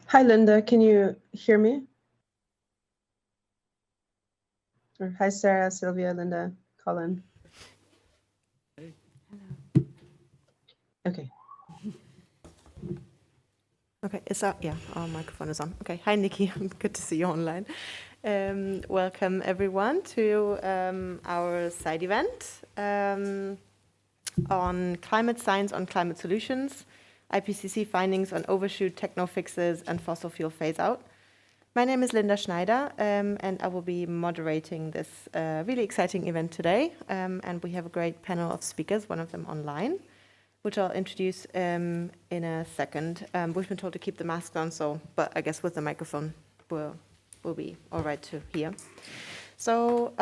Hi, Linda. Can you hear me? Or hi, Sara, Silvia, Linda, Colin. Hey. Hello. Okay. Okay, our microphone is on. Okay, hi Nikki, good to see you online. Welcome everyone to our side event on climate science, on climate solutions, IPCC findings on overshoot, technofixes, and fossil fuel phase out. My name is Linda Schneider, and I will be moderating this really exciting event today. And we have a great panel of speakers, one of them online, which I'll introduce in a second. We've been told to keep the mask on, but I guess with the microphone will be all right to hear. So,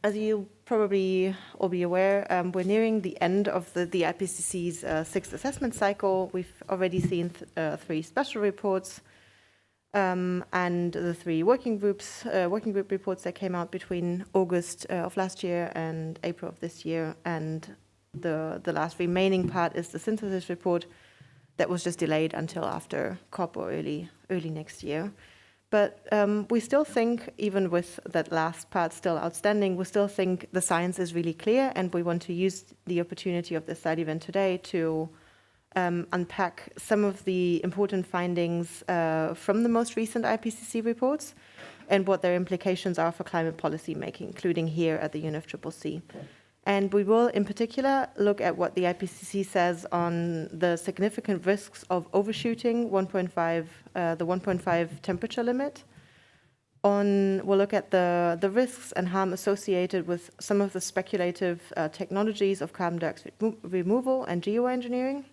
as you probably all be aware, we're nearing the end of the IPCC's sixth assessment cycle. We've already seen 3 special reports and the 3 working group reports that came out between August of last year and April of this year, and the last remaining part is the synthesis report that was just delayed until after COP or early next year. But we still think, even with that last part still outstanding, we still think the science is really clear, and we want to use the opportunity of this side event today to unpack some of the important findings from the most recent IPCC reports and what their implications are for climate policy making, including here at the UNFCCC. And we will, in particular, look at what the IPCC says on the significant risks of overshooting the 1.5 temperature limit. We'll look at the risks and harm associated with some of the speculative technologies of carbon dioxide removal and geoengineering.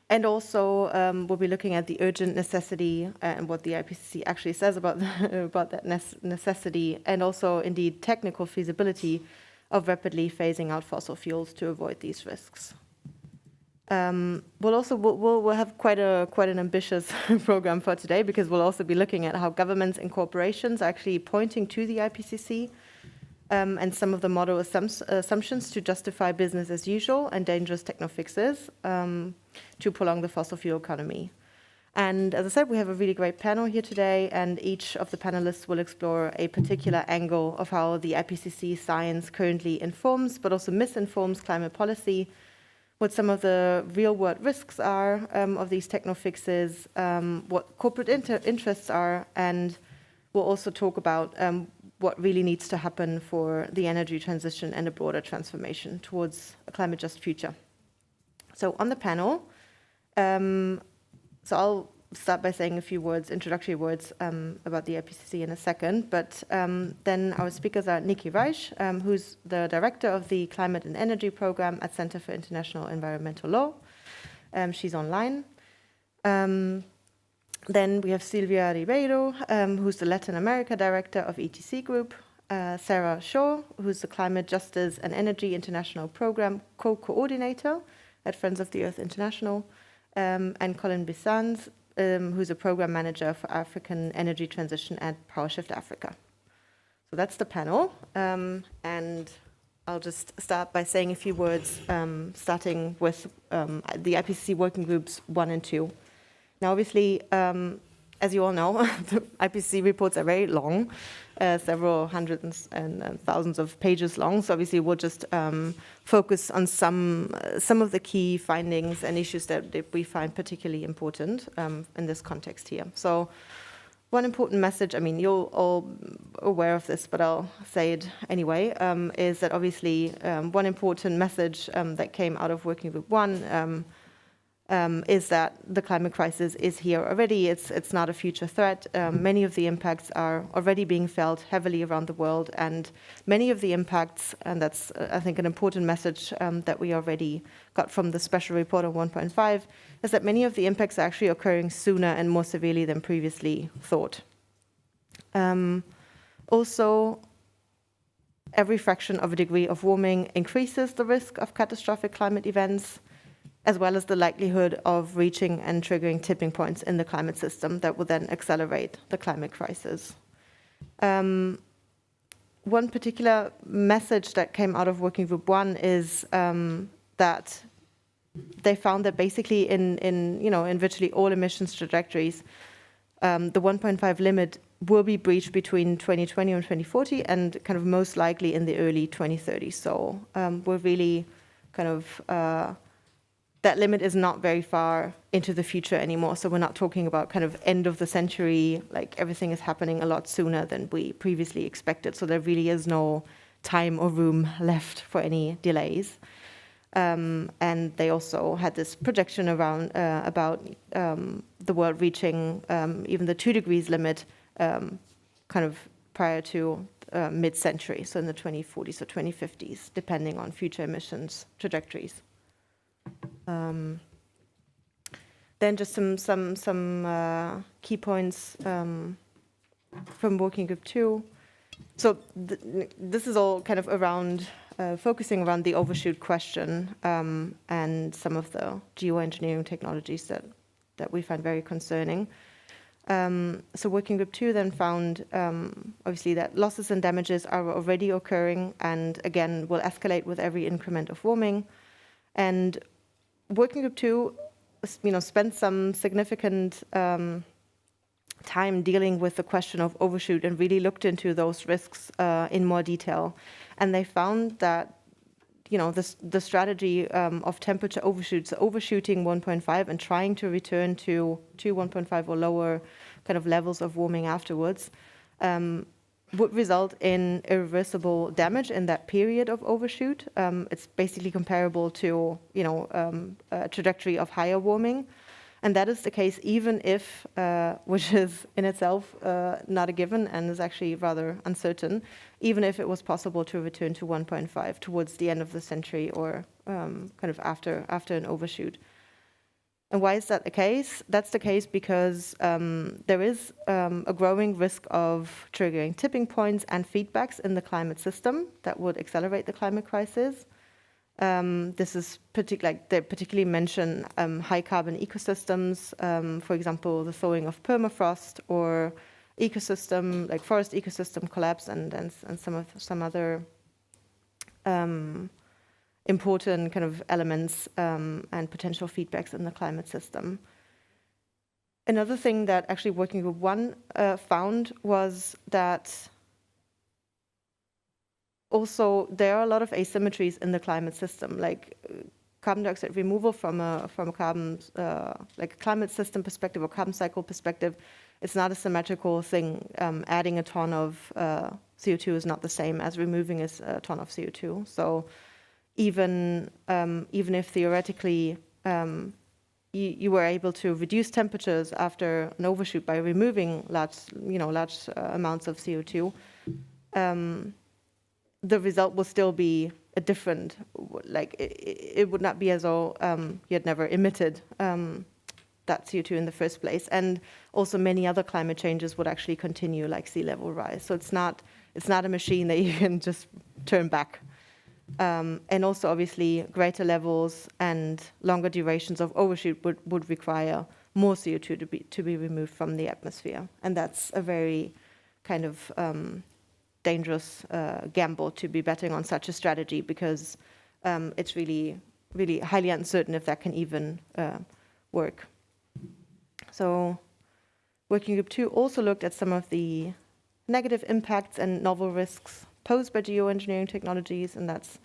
And also, we'll be looking at the urgent necessity and what the IPCC actually says about that necessity, and also, indeed, technical feasibility of rapidly phasing out fossil fuels to avoid these risks. We'll have quite an ambitious program for today, because we'll also be looking at how governments and corporations are actually pointing to the IPCC and some of the model assumptions to justify business as usual and dangerous technofixes to prolong the fossil fuel economy. And as I said, we have a really great panel here today, and each of the panelists will explore a particular angle of how the IPCC science currently informs, but also misinforms climate policy, what some of the real-world risks are of these technofixes, what corporate interests are, and we'll also talk about what really needs to happen for the energy transition and a broader transformation towards a climate-just future. So on the panel, so I'll start by saying a few words, introductory words about the IPCC in a second, but then our speakers are Nikki Reisch, who's the director of the Climate and Energy Program at Center for International Environmental Law. She's online. Then we have Silvia Ribeiro, who's the Latin America director of ETC Group. Sara, who's the Climate Justice and Energy International Program co-coordinator at Friends of the Earth International. And Colin Bissans, who's a program manager for African energy transition at PowerShift Africa. So that's the panel. And I'll just start by saying a few words, starting with the IPCC working groups 1 and 2. Now, obviously, as you all know, the IPCC reports are very long, several hundreds and thousands of pages long. So obviously, we'll just focus on some of the key findings and issues that we find particularly important in this context here. So one important message, I mean, you're all aware of this, but I'll say it anyway, is that obviously one important message that came out of Working Group 1 is that the climate crisis is here already. It's not a future threat. Many of the impacts are already being felt heavily around the world, and many of the impacts, and that's, I think, an important message that we already got from the special report on 1.5, is that many of the impacts are actually occurring sooner and more severely than previously thought. Also, every fraction of a degree of warming increases the risk of catastrophic climate events, as well as the likelihood of reaching and triggering tipping points in the climate system that will then accelerate the climate crisis. One particular message that came out of Working Group 1 is that they found that basically in virtually all emissions trajectories, the 1.5 limit will be breached between 2020 and 2040, and kind of most likely in the early 2030s. So we're really kind of that limit is not very far into the future anymore. So we're not talking about kind of end of the century, like everything is happening a lot sooner than we previously expected. So there really is no time or room left for any delays. And they also had this projection around about the world reaching even the 2 degrees limit kind of prior to mid-century, so in the 2040s or 2050s, depending on future emissions trajectories. Then just some key points from Working Group 2. So this is all kind of around focusing around the overshoot question and some of the geoengineering technologies that we find very concerning. So Working Group 2 then found, obviously, that losses and damages are already occurring and, again, will escalate with every increment of warming. And Working Group 2, spent some significant time dealing with the question of overshoot and really looked into those risks in more detail. And they found that, the strategy of temperature overshoots, overshooting 1.5 and trying to return to 1.5 or lower kind of levels of warming afterwards, would result in irreversible damage in that period of overshoot. It's basically comparable to, a trajectory of higher warming. And that is the case even if, which is in itself not a given and is actually rather uncertain, even if it was possible to return to 1.5 towards the end of the century or kind of after an overshoot. And why is that the case? That's the case because there is a growing risk of triggering tipping points and feedbacks in the climate system that would accelerate the climate crisis. This is they particularly mention high carbon ecosystems, for example, the thawing of permafrost or ecosystem, like forest ecosystem collapse and some other important kind of elements and potential feedbacks in the climate system. Another thing that actually Working Group 1 found was that also there are a lot of asymmetries in the climate system, like carbon dioxide removal from a carbon, like a climate system perspective or carbon cycle perspective. It's not a symmetrical thing. Adding a ton of CO2 is not the same as removing a ton of CO2. So even if theoretically you were able to reduce temperatures after an overshoot by removing large amounts of CO2, the result will still be a different, like it would not be as though you had never emitted that CO2 in the first place. And also many other climate changes would actually continue, like sea level rise. So it's not a machine that you can just turn back. And also obviously greater levels and longer durations of overshoot would require more CO2 to be removed from the atmosphere. And that's a very kind of dangerous gamble to be betting on such a strategy because it's really, really highly uncertain if that can even work. So Working Group 2 also looked at some of the negative impacts and novel risks posed by geoengineering technologies, and that's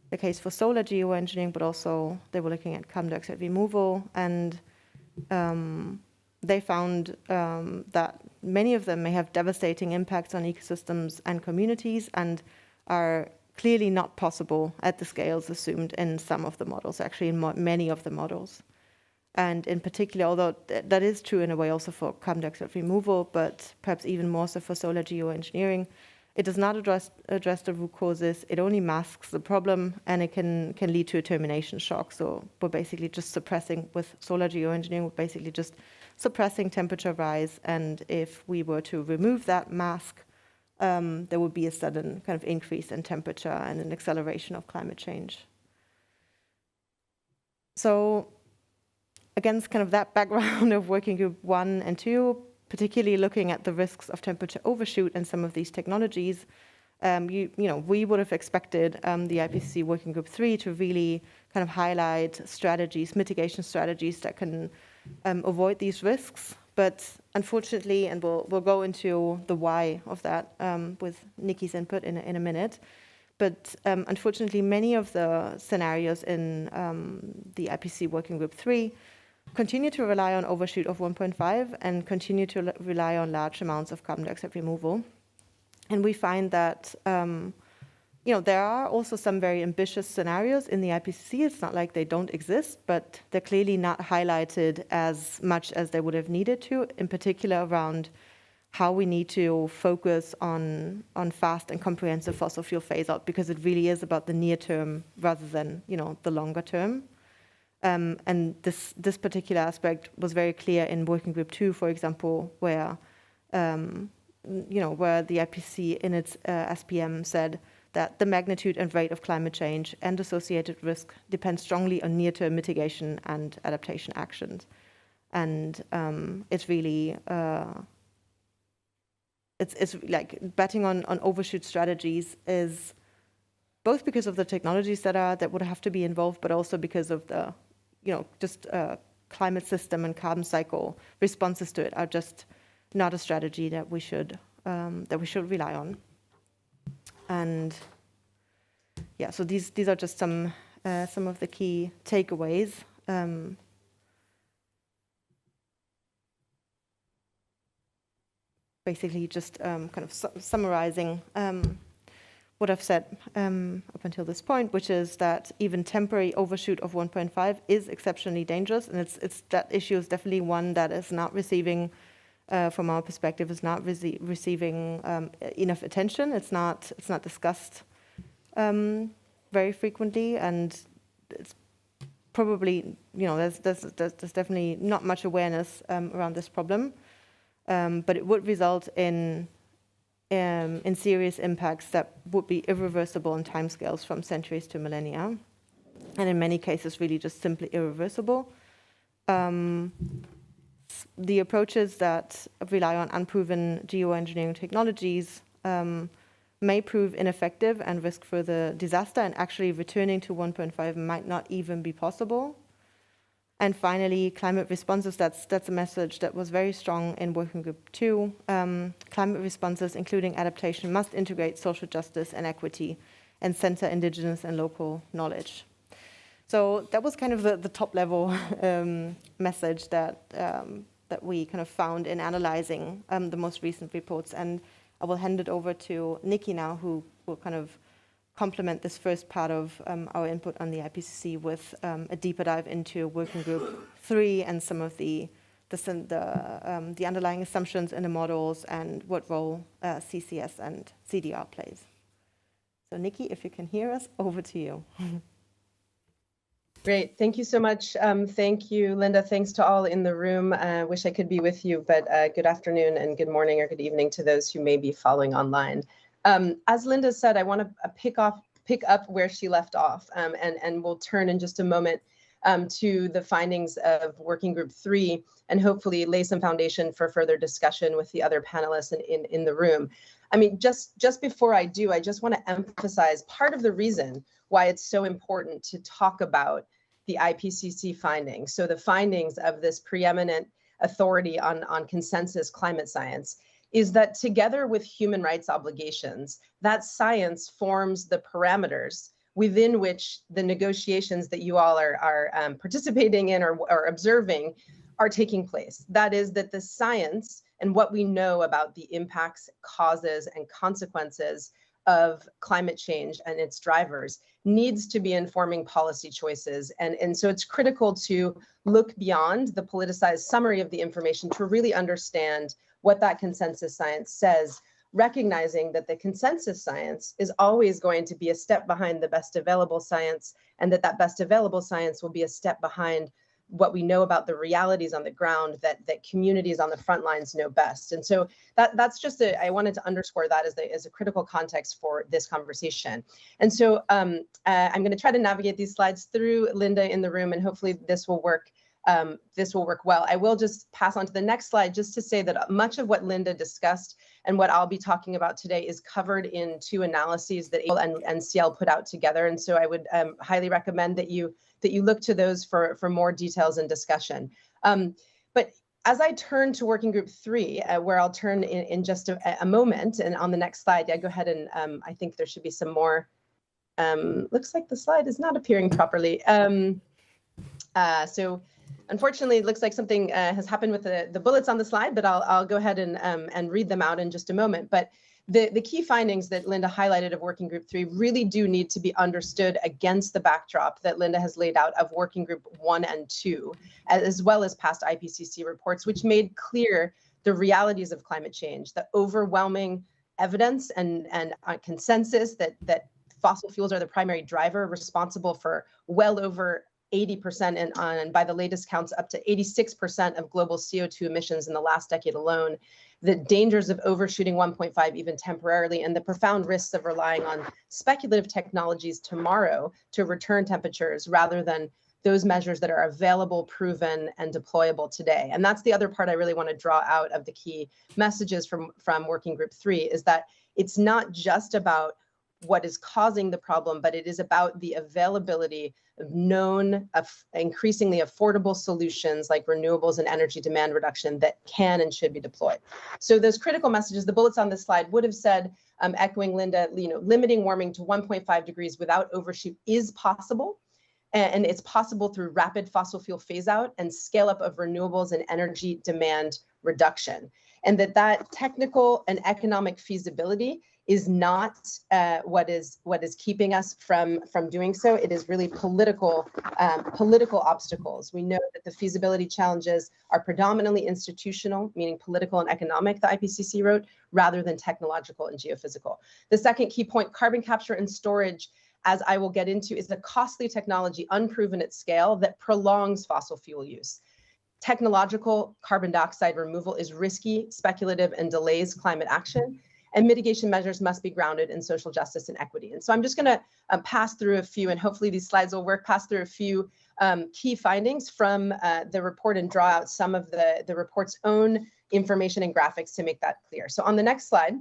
the case for solar geoengineering, but also they were looking at carbon dioxide removal, and they found that many of them may have devastating impacts on ecosystems and communities and are clearly not possible at the scales assumed in some of the models, actually in many of the models. And in particular, although that is true in a way also for carbon dioxide removal, but perhaps even more so for solar geoengineering, it does not address the root causes. It only masks the problem, and it can lead to a termination shock. So we're basically just suppressing, with solar geoengineering, we're basically just suppressing temperature rise. And if we were to remove that mask, there would be a sudden kind of increase in temperature and an acceleration of climate change. So against kind of that background of Working Group 1 and 2, particularly looking at the risks of temperature overshoot and some of these technologies, we would have expected the IPCC Working Group 3 to really kind of highlight strategies, mitigation strategies that can avoid these risks. But unfortunately, and we'll go into the why of that with Nikki's input in a minute. But unfortunately, many of the scenarios in the IPCC Working Group 3 continue to rely on overshoot of 1.5 and continue to rely on large amounts of carbon dioxide removal. And we find that there are also some very ambitious scenarios in the IPCC. It's not like they don't exist, but they're clearly not highlighted as much as they would have needed to, in particular around how we need to focus on fast and comprehensive fossil fuel phase out, because it really is about the near term rather than the longer term. And this particular aspect was very clear in Working Group 2, for example, where where the IPCC in its SPM said that the magnitude and rate of climate change and associated risk depend strongly on near-term mitigation and adaptation actions. And it's really, it's like betting on overshoot strategies is both because of the technologies that would have to be involved, but also because of the, climate system and carbon cycle responses to it are just not a strategy that we should rely on. And yeah, so these are just some of the key takeaways. Basically, just kind of summarizing what I've said up until this point, which is that even temporary overshoot of 1.5 is exceptionally dangerous, and it's that issue is definitely one that is not receiving. From our perspective, is not receiving enough attention. It's not discussed very frequently, and it's probably there's definitely not much awareness around this problem. But it would result in serious impacts that would be irreversible in timescales from centuries to millennia, and in many cases, really just simply irreversible. The approaches that rely on unproven geoengineering technologies may prove ineffective and risk further disaster, and actually returning to 1.5 might not even be possible. And finally, climate responses, that's a message that was very strong in Working Group 2. Climate responses, including adaptation, must integrate social justice and equity and center indigenous and local knowledge. So that was kind of the top level message that we kind of found in analyzing the most recent reports. And I will hand it over to Nikki now, who will kind of complement this first part of our input on the IPCC with a deeper dive into Working Group 3 and some of the underlying assumptions in the models and what role CCS and CDR plays. So Nikki, if you can hear us, over to you. Great. Thank you so much. Thank you, Linda. Thanks to all in the room. Wish I could be with you, but good afternoon and good morning or good evening to those who may be following online. As Linda said, I want to pick up where she left off, and we'll turn in just a moment to the findings of Working Group 3 and hopefully lay some foundation for further discussion with the other panelists in the room. I mean, just before I do, I just want to emphasize part of the reason why it's so important to talk about the IPCC findings. So the findings of this preeminent authority on consensus climate science is that together with human rights obligations, that science forms the parameters within which the negotiations that you all are participating in or observing are taking place. That is that the science and what we know about the impacts, causes, and consequences of climate change and its drivers needs to be informing policy choices. And so it's critical to look beyond the politicized summary of the information to really understand what that consensus science says, recognizing that the consensus science is always going to be a step behind the best available science, and that best available science will be a step behind what we know about the realities on the ground that communities on the front lines know best. And so that's just I wanted to underscore that as a critical context for this conversation. And so I'm going to try to navigate these slides through Linda in the room, and hopefully this will work this will work well. I will just pass on to the next slide just to say that much of what Linda discussed and what I'll be talking about today is covered in 2 analyses that CIEL and CIEL put out together. And so I would highly recommend that you look to those for more details and discussion. But as I turn to working group 3, where I'll turn in just a moment, and on the next slide, go ahead and I think there should be some more. Looks like the slide is not appearing properly. So unfortunately, it looks like something has happened with the bullets on the slide, but I'll go ahead and read them out in just a moment. But the key findings that Linda highlighted of Working Group 3 really do need to be understood against the backdrop that Linda has laid out of Working Group 1 and 2, as well as past IPCC reports, which made clear the realities of climate change, the overwhelming evidence and consensus that fossil fuels are the primary driver responsible for well over 80% and by the latest counts up to 86% of global CO2 emissions in the last decade alone, the dangers of overshooting 1.5 even temporarily, and the profound risks of relying on speculative technologies tomorrow to return temperatures rather than those measures that are available, proven, and deployable today. And that's the other part I really want to draw out of the key messages from Working Group 3 is that it's not just about what is causing the problem, but it is about the availability of known, increasingly affordable solutions like renewables and energy demand reduction that can and should be deployed. So those critical messages, the bullets on this slide would have said, echoing Linda, limiting warming to 1.5 degrees without overshoot is possible. And it's possible through rapid fossil fuel phase out and scale up of renewables and energy demand reduction. And that technical and economic feasibility is not what is keeping us from doing so. It is really political obstacles. We know that the feasibility challenges are predominantly institutional, meaning political and economic, the IPCC wrote, rather than technological and geophysical. The second key point, carbon capture and storage, as I will get into, is a costly technology unproven at scale that prolongs fossil fuel use. Technological carbon dioxide removal is risky, speculative, and delays climate action. And mitigation measures must be grounded in social justice and equity. And so I'm just going to pass through a few, and hopefully these slides will work, pass through a few key findings from the report and draw out some of the report's own information and graphics to make that clear. So on the next slide,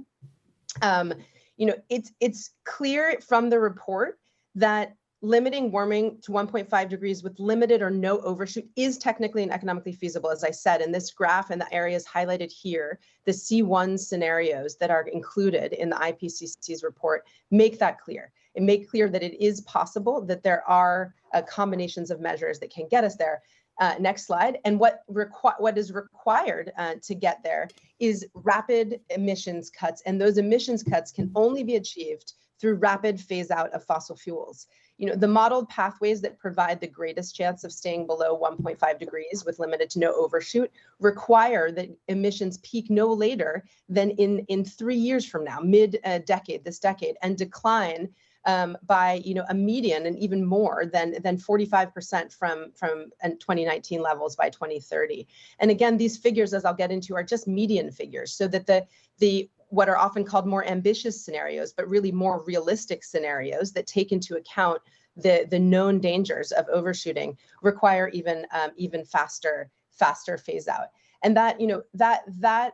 it's clear from the report that limiting warming to 1.5 degrees with limited or no overshoot is technically and economically feasible, as I said. In this graph and the areas highlighted here, the C1 scenarios that are included in the IPCC's report make that clear. It makes clear that it is possible, that there are combinations of measures that can get us there. Next slide. And what is required to get there is rapid emissions cuts. And those emissions cuts can only be achieved through rapid phase out of fossil fuels. The modeled pathways that provide the greatest chance of staying below 1.5 degrees with limited to no overshoot require that emissions peak no later than in 3 years from now, this decade, and decline by a median and even more than 45% from 2019 levels by 2030. And again, these figures, as I'll get into, are just median figures, so that the what are often called more ambitious scenarios, but really more realistic scenarios that take into account the known dangers of overshooting require even faster phase out. And that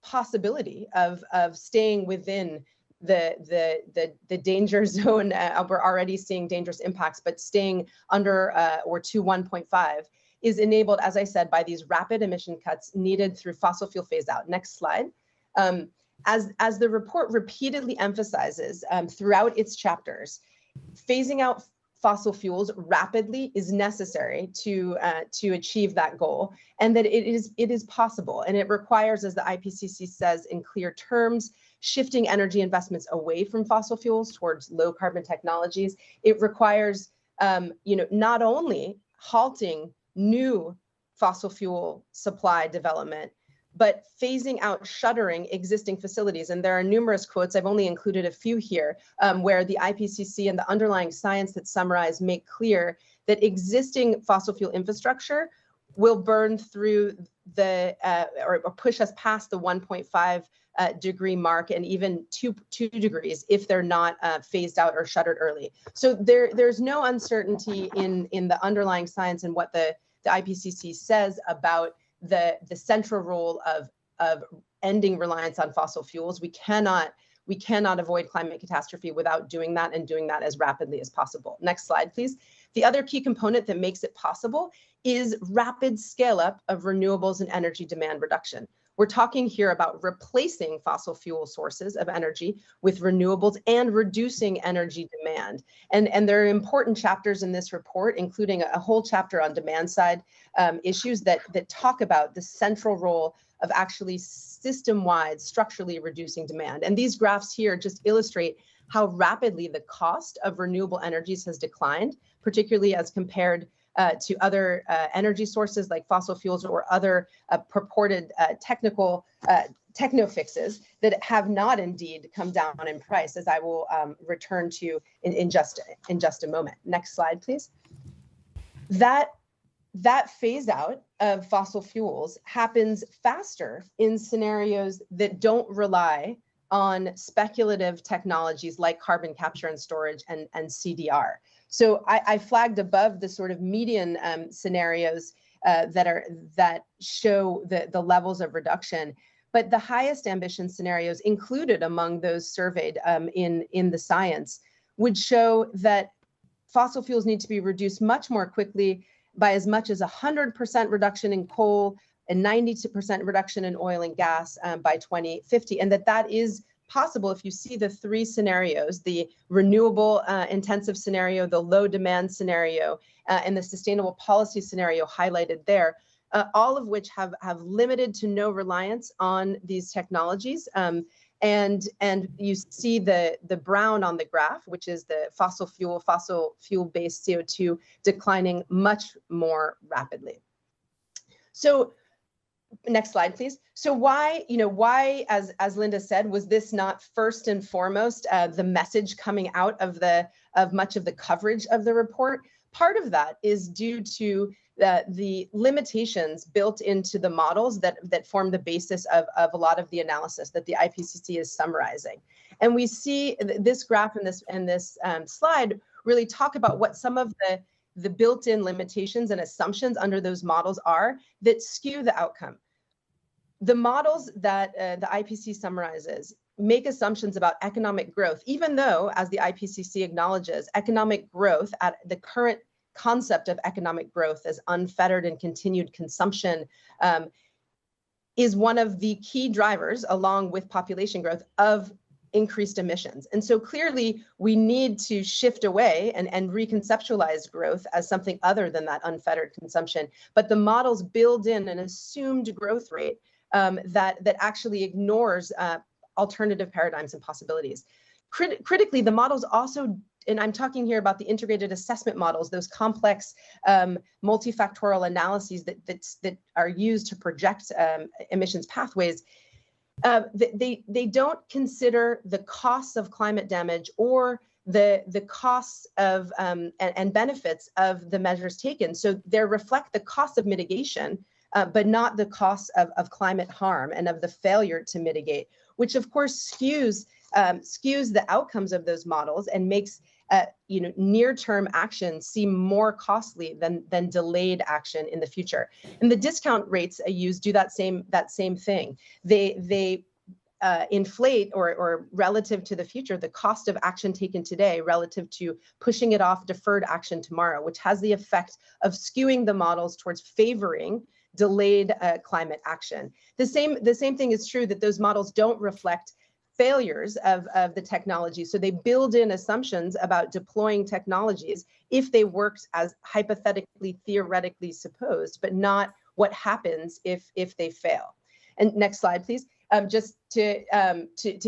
possibility of staying within the danger zone, we're already seeing dangerous impacts, but staying under or to 1.5 is enabled, as I said, by these rapid emission cuts needed through fossil fuel phase out. Next slide. As the report repeatedly emphasizes throughout its chapters, phasing out fossil fuels rapidly is necessary to achieve that goal, and that it is possible. And it requires, as the IPCC says in clear terms, shifting energy investments away from fossil fuels towards low carbon technologies. It requires, not only halting new fossil fuel supply development, but phasing out, shuttering existing facilities. And there are numerous quotes, I've only included a few here, where the IPCC and the underlying science that's summarized make clear that existing fossil fuel infrastructure will burn through or push us past the 1.5 degree mark, and even 2 degrees if they're not phased out or shuttered early. So there's no uncertainty in the underlying science and what the the IPCC says about the central role of ending reliance on fossil fuels. We cannot avoid climate catastrophe without doing that, and doing that as rapidly as possible. Next slide, please. The other key component that makes it possible is rapid scale up of renewables and energy demand reduction. We're talking here about replacing fossil fuel sources of energy with renewables and reducing energy demand. And there are important chapters in this report, including a whole chapter on demand side issues that talk about the central role of actually system-wide structurally reducing demand. And these graphs here just illustrate how rapidly the cost of renewable energies has declined, particularly as compared to other energy sources like fossil fuels or other purported technofixes that have not indeed come down in price, as I will return to in just a moment. Next slide, please. That phase out of fossil fuels happens faster in scenarios that don't rely on speculative technologies like carbon capture and storage and CDR. So I flagged above the sort of median scenarios that show the levels of reduction, but the highest ambition scenarios included among those surveyed in the science would show that fossil fuels need to be reduced much more quickly, by as much as 100% reduction in coal and 90% reduction in oil and gas by 2050, and that is possible if you see the three scenarios: the renewable intensive scenario, the low demand scenario, and the sustainable policy scenario highlighted there, all of which have limited to no reliance on these technologies. And you see the brown on the graph, which is the fossil fuel-based CO2 declining much more rapidly. So next slide, please. So why, as Linda said, was this not first and foremost the message coming out of much of the coverage of the report? Part of that is due to the limitations built into the models that form the basis of a lot of the analysis that the IPCC is summarizing. And we see this graph and this slide really talk about what some of the built-in limitations and assumptions under those models are that skew the outcome. The models that the IPCC summarizes make assumptions about economic growth, even though, as the IPCC acknowledges, economic growth at the current concept of economic growth as unfettered and continued consumption is one of the key drivers, along with population growth, of increased emissions. And so clearly we need to shift away and reconceptualize growth as something other than that unfettered consumption. But the models build in an assumed growth rate that actually ignores alternative paradigms and possibilities. Critically, the models also, and I'm talking here about the integrated assessment models, those complex multifactorial analyses that are used to project emissions pathways. They don't consider the costs of climate damage or the costs of and benefits of the measures taken. So they reflect the cost of mitigation, but not the costs of climate harm and of the failure to mitigate, which of course skews the outcomes of those models and makes near-term action seem more costly than delayed action in the future. And the discount rates used do that same thing. They inflate or relative to the future, the cost of action taken today relative to pushing it off deferred action tomorrow, which has the effect of skewing the models towards favoring delayed climate action. The same thing is true that those models don't reflect failures of the technology. So they build in assumptions about deploying technologies if they worked as hypothetically, theoretically supposed, but not what happens if they fail. And next slide, please. Just to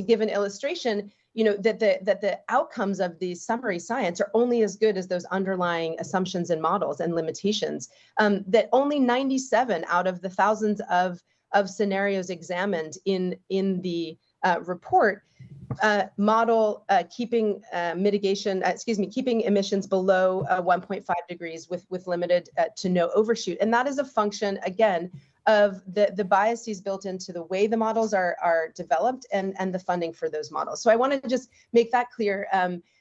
give an illustration, that the outcomes of the summary science are only as good as those underlying assumptions and models and limitations. That only 97 out of the thousands of scenarios examined in the report model keeping keeping emissions below 1.5 degrees with limited to no overshoot. And that is a function, again, of the biases built into the way the models are developed and the funding for those models. So I want to just make that clear,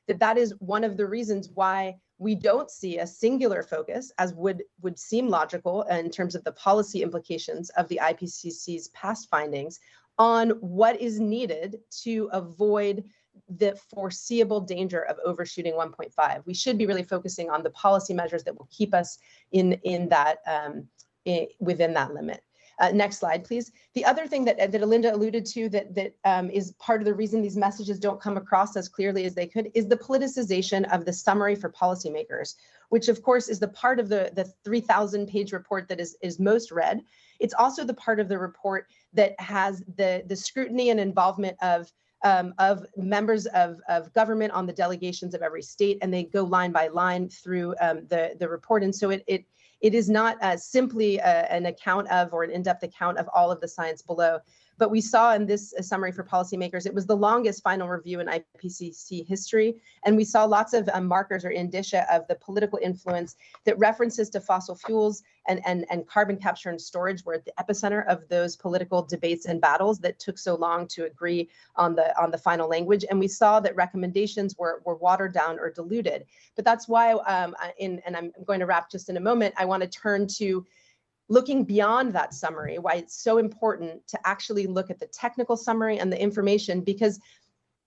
that is one of the reasons why we don't see a singular focus, as would seem logical in terms of the policy implications of the IPCC's past findings, on what is needed to avoid the foreseeable danger of overshooting 1.5. We should be really focusing on the policy measures that will keep us in that within that limit. Next slide, please. The other thing that Linda alluded to that is part of the reason these messages don't come across as clearly as they could is the politicization of the summary for policymakers, which of course is the part of the 3,000-page report that is most read. It's also the part of the report that has the scrutiny and involvement of members of government on the delegations of every state, and they go line by line through the report. And so it is not simply an account of or an in-depth account of all of the science below. But we saw in this summary for policymakers, it was the longest final review in IPCC history. And we saw lots of markers or indicia of the political influence that references to fossil fuels and carbon capture and storage were at the epicenter of those political debates and battles that took so long to agree on the final language. And we saw that recommendations were watered down or diluted. But that's why, and I'm going to wrap just in a moment, I want to turn to looking beyond that summary, why it's so important to actually look at the technical summary and the information, because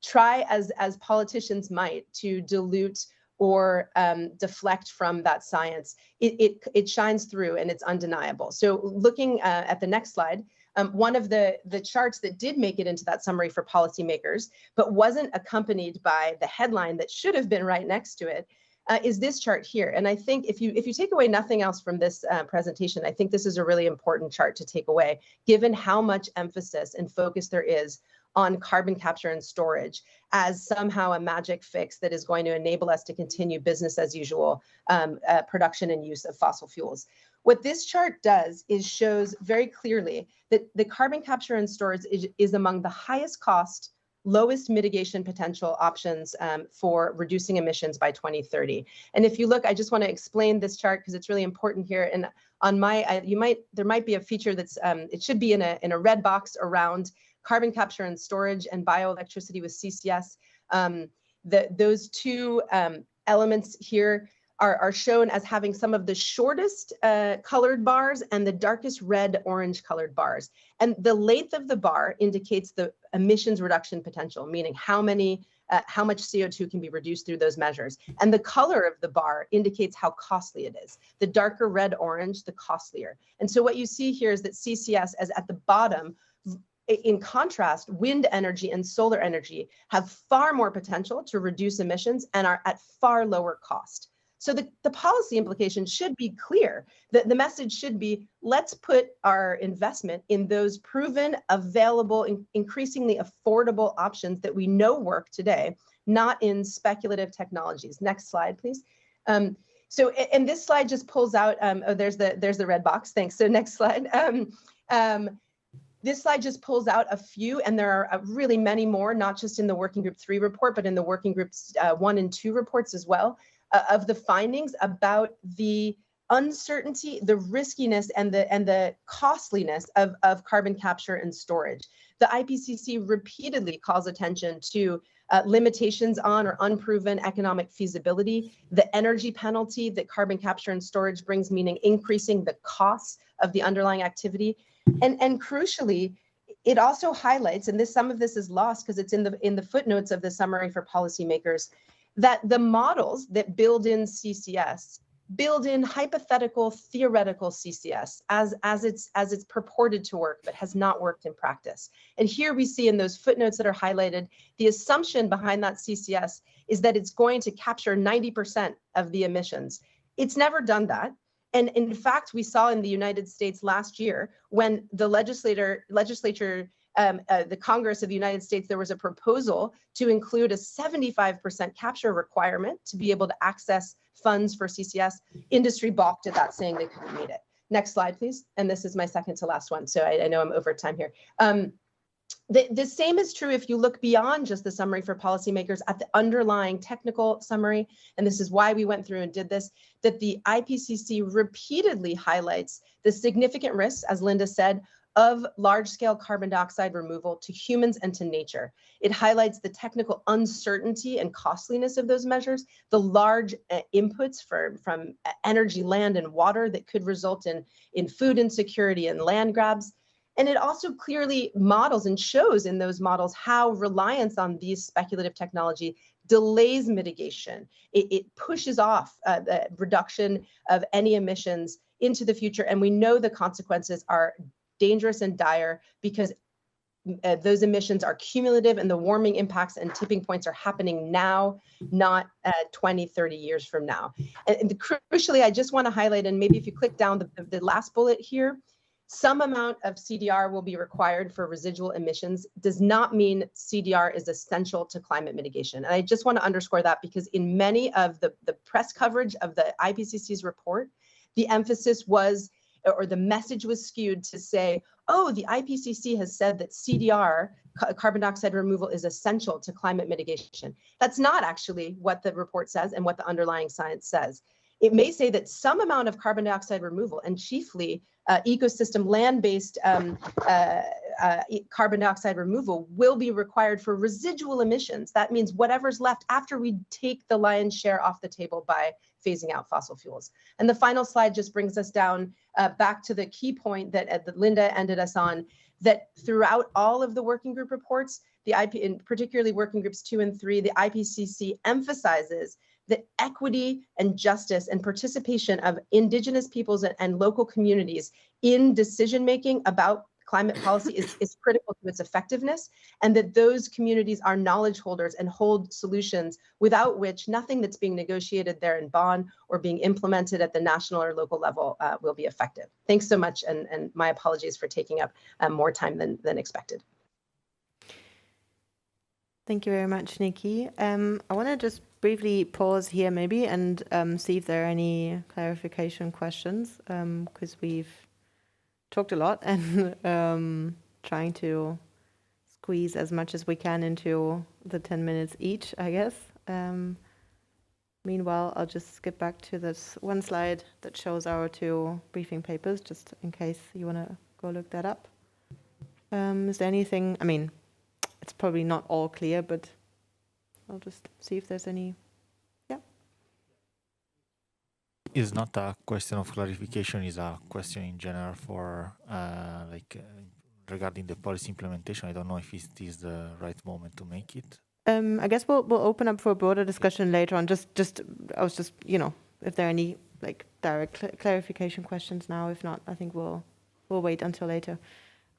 try as politicians might to dilute or deflect from that science, it shines through and it's undeniable. So looking at the next slide, one of the charts that did make it into that summary for policymakers, but wasn't accompanied by the headline that should have been right next to it, is this chart here. And I think if you take away nothing else from this presentation, I think this is a really important chart to take away, given how much emphasis and focus there is on carbon capture and storage as somehow a magic fix that is going to enable us to continue business as usual production and use of fossil fuels. What this chart does is shows very clearly that the carbon capture and storage is among the highest cost, lowest mitigation potential options for reducing emissions by 2030. And if you look, I just want to explain this chart because it's really important here. And on my, there might be a feature that's, it should be in a red box around carbon capture and storage and bioelectricity with CCS. Those two elements here are shown as having some of the shortest colored bars and the darkest red orange colored bars. And the length of the bar indicates the emissions reduction potential, meaning how much CO2 can be reduced through those measures. And the color of the bar indicates how costly it is. The darker red orange, the costlier. And so what you see here is that CCS is at the bottom. In contrast, wind energy and solar energy have far more potential to reduce emissions and are at far lower cost. So the policy implication should be clear. The message should be, let's put our investment in those proven, available, increasingly affordable options that we know work today, not in speculative technologies. Next slide, please. So, and this slide just pulls out, oh, there's the red box, thanks. So next slide. This slide just pulls out a few, and there are really many more, not just in the Working Group 3 report, but in the Working Groups 1 and 2 reports as well, of the findings about the uncertainty, the riskiness, and the costliness of carbon capture and storage. The IPCC repeatedly calls attention to limitations on or unproven economic feasibility, the energy penalty that carbon capture and storage brings, meaning increasing the costs of the underlying activity. And crucially, it also highlights, and some of this is lost because it's in the footnotes of the summary for policymakers, that the models that build in CCS build in hypothetical, theoretical CCS as it's purported to work, but has not worked in practice. And here we see in those footnotes that are highlighted, the assumption behind that CCS is that it's going to capture 90% of the emissions. It's never done that. And in fact, we saw in the United States last year when the the Congress of the United States, there was a proposal to include a 75% capture requirement to be able to access funds for CCS. Industry balked at that, saying they couldn't meet it. Next slide, please. And this is my second to last one, so I know I'm over time here. The same is true if you look beyond just the summary for policymakers at the underlying technical summary, and this is why we went through and did this, that the IPCC repeatedly highlights the significant risks, as Linda said, of large-scale carbon dioxide removal to humans and to nature. It highlights the technical uncertainty and costliness of those measures, the large inputs from energy, land, and water that could result in food insecurity and land grabs. And it also clearly models and shows in those models how reliance on these speculative technology delays mitigation. It pushes off the reduction of any emissions into the future. And we know the consequences are dangerous and dire because those emissions are cumulative and the warming impacts and tipping points are happening now, not 20, 30 years from now. And crucially, I just want to highlight, and maybe if you click down the last bullet here, some amount of CDR will be required for residual emissions does not mean CDR is essential to climate mitigation. And I just want to underscore that because in many of the press coverage of the IPCC's report, the emphasis was, or the message was skewed to say, oh, the IPCC has said that CDR, carbon dioxide removal, is essential to climate mitigation. That's not actually what the report says and what the underlying science says. It may say that some amount of carbon dioxide removal, and chiefly ecosystem land-based carbon dioxide removal, will be required for residual emissions. That means whatever's left after we take the lion's share off the table by phasing out fossil fuels. And the final slide just brings us down back to the key point that Linda ended us on, that throughout all of the working group reports, and particularly working groups 2 and 3, the IPCC emphasizes that equity and justice and participation of indigenous peoples and local communities in decision-making about climate policy is critical to its effectiveness, and that those communities are knowledge holders and hold solutions without which nothing that's being negotiated there in Bonn or being implemented at the national or local level will be effective. Thanks so much, and my apologies for taking up more time than expected. Thank you very much, Nikki. I want to just briefly pause here maybe and see if there are any clarification questions, because we've talked a lot and trying to squeeze as much as we can into the 10 minutes each, I guess. Meanwhile, I'll just skip back to this one slide that shows our 2 briefing papers, just in case you want to go look that up. Is there anything, I mean, it's probably not all clear, but I'll just see if there's any. Yeah. It's not a question of clarification, it's a question in general for regarding the policy implementation. I don't know if it is the right moment to make it. I guess we'll open up for a broader discussion later on. I was just, if there are any like direct clarification questions now. If not, I think we'll wait until later.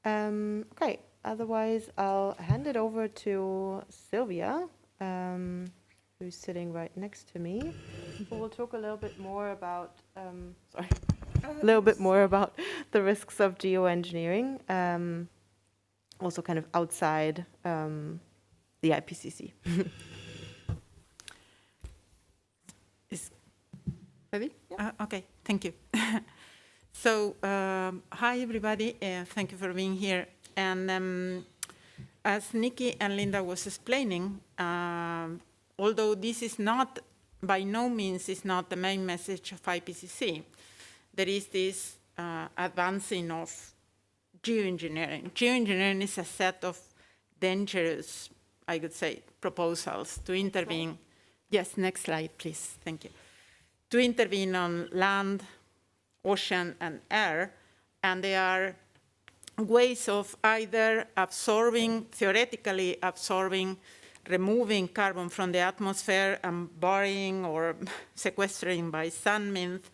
Okay. Otherwise, I'll hand it over to Silvia, who's sitting right next to me, who will talk a little bit more about, the risks of geoengineering, also kind of outside the IPCC. Is ready? Yeah. Okay, thank you. So, hi everybody, thank you for being here. And as Nikki and Linda was explaining, although this is not, by no means, is not the main message of IPCC, there is this advancing of geoengineering. Geoengineering is a set of dangerous, I would say, proposals to intervene. Right. Yes, next slide, please. Thank you. To intervene on land, ocean, and air, and they are ways of either theoretically absorbing, removing carbon from the atmosphere and burying or sequestering by sun winds,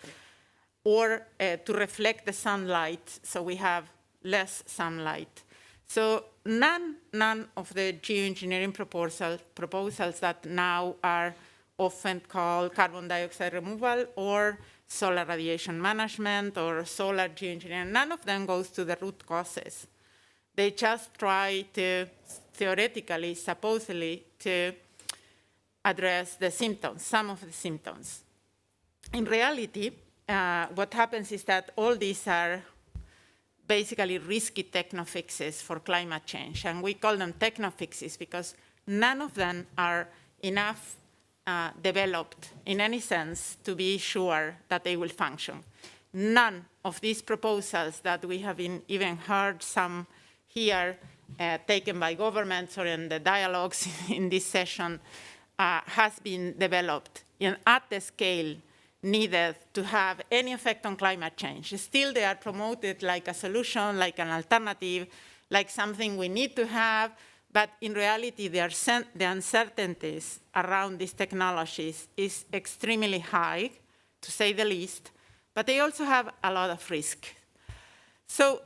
or to reflect the sunlight so we have less sunlight. So none of the geoengineering proposals that now are often called carbon dioxide removal or solar radiation management or solar geoengineering, none of them goes to the root causes. They just try to, theoretically, supposedly, to address the symptoms, some of the symptoms. In reality, what happens is that all these are basically risky technofixes for climate change. And we call them technofixes because none of them are enough developed in any sense to be sure that they will function. none of these proposals that we have even heard some here taken by governments or in the dialogues in this session has been developed at the scale needed to have any effect on climate change. Still, they are promoted like a solution, like an alternative, like something we need to have, but in reality, the uncertainties around these technologies is extremely high, to say the least, but they also have a lot of risk. So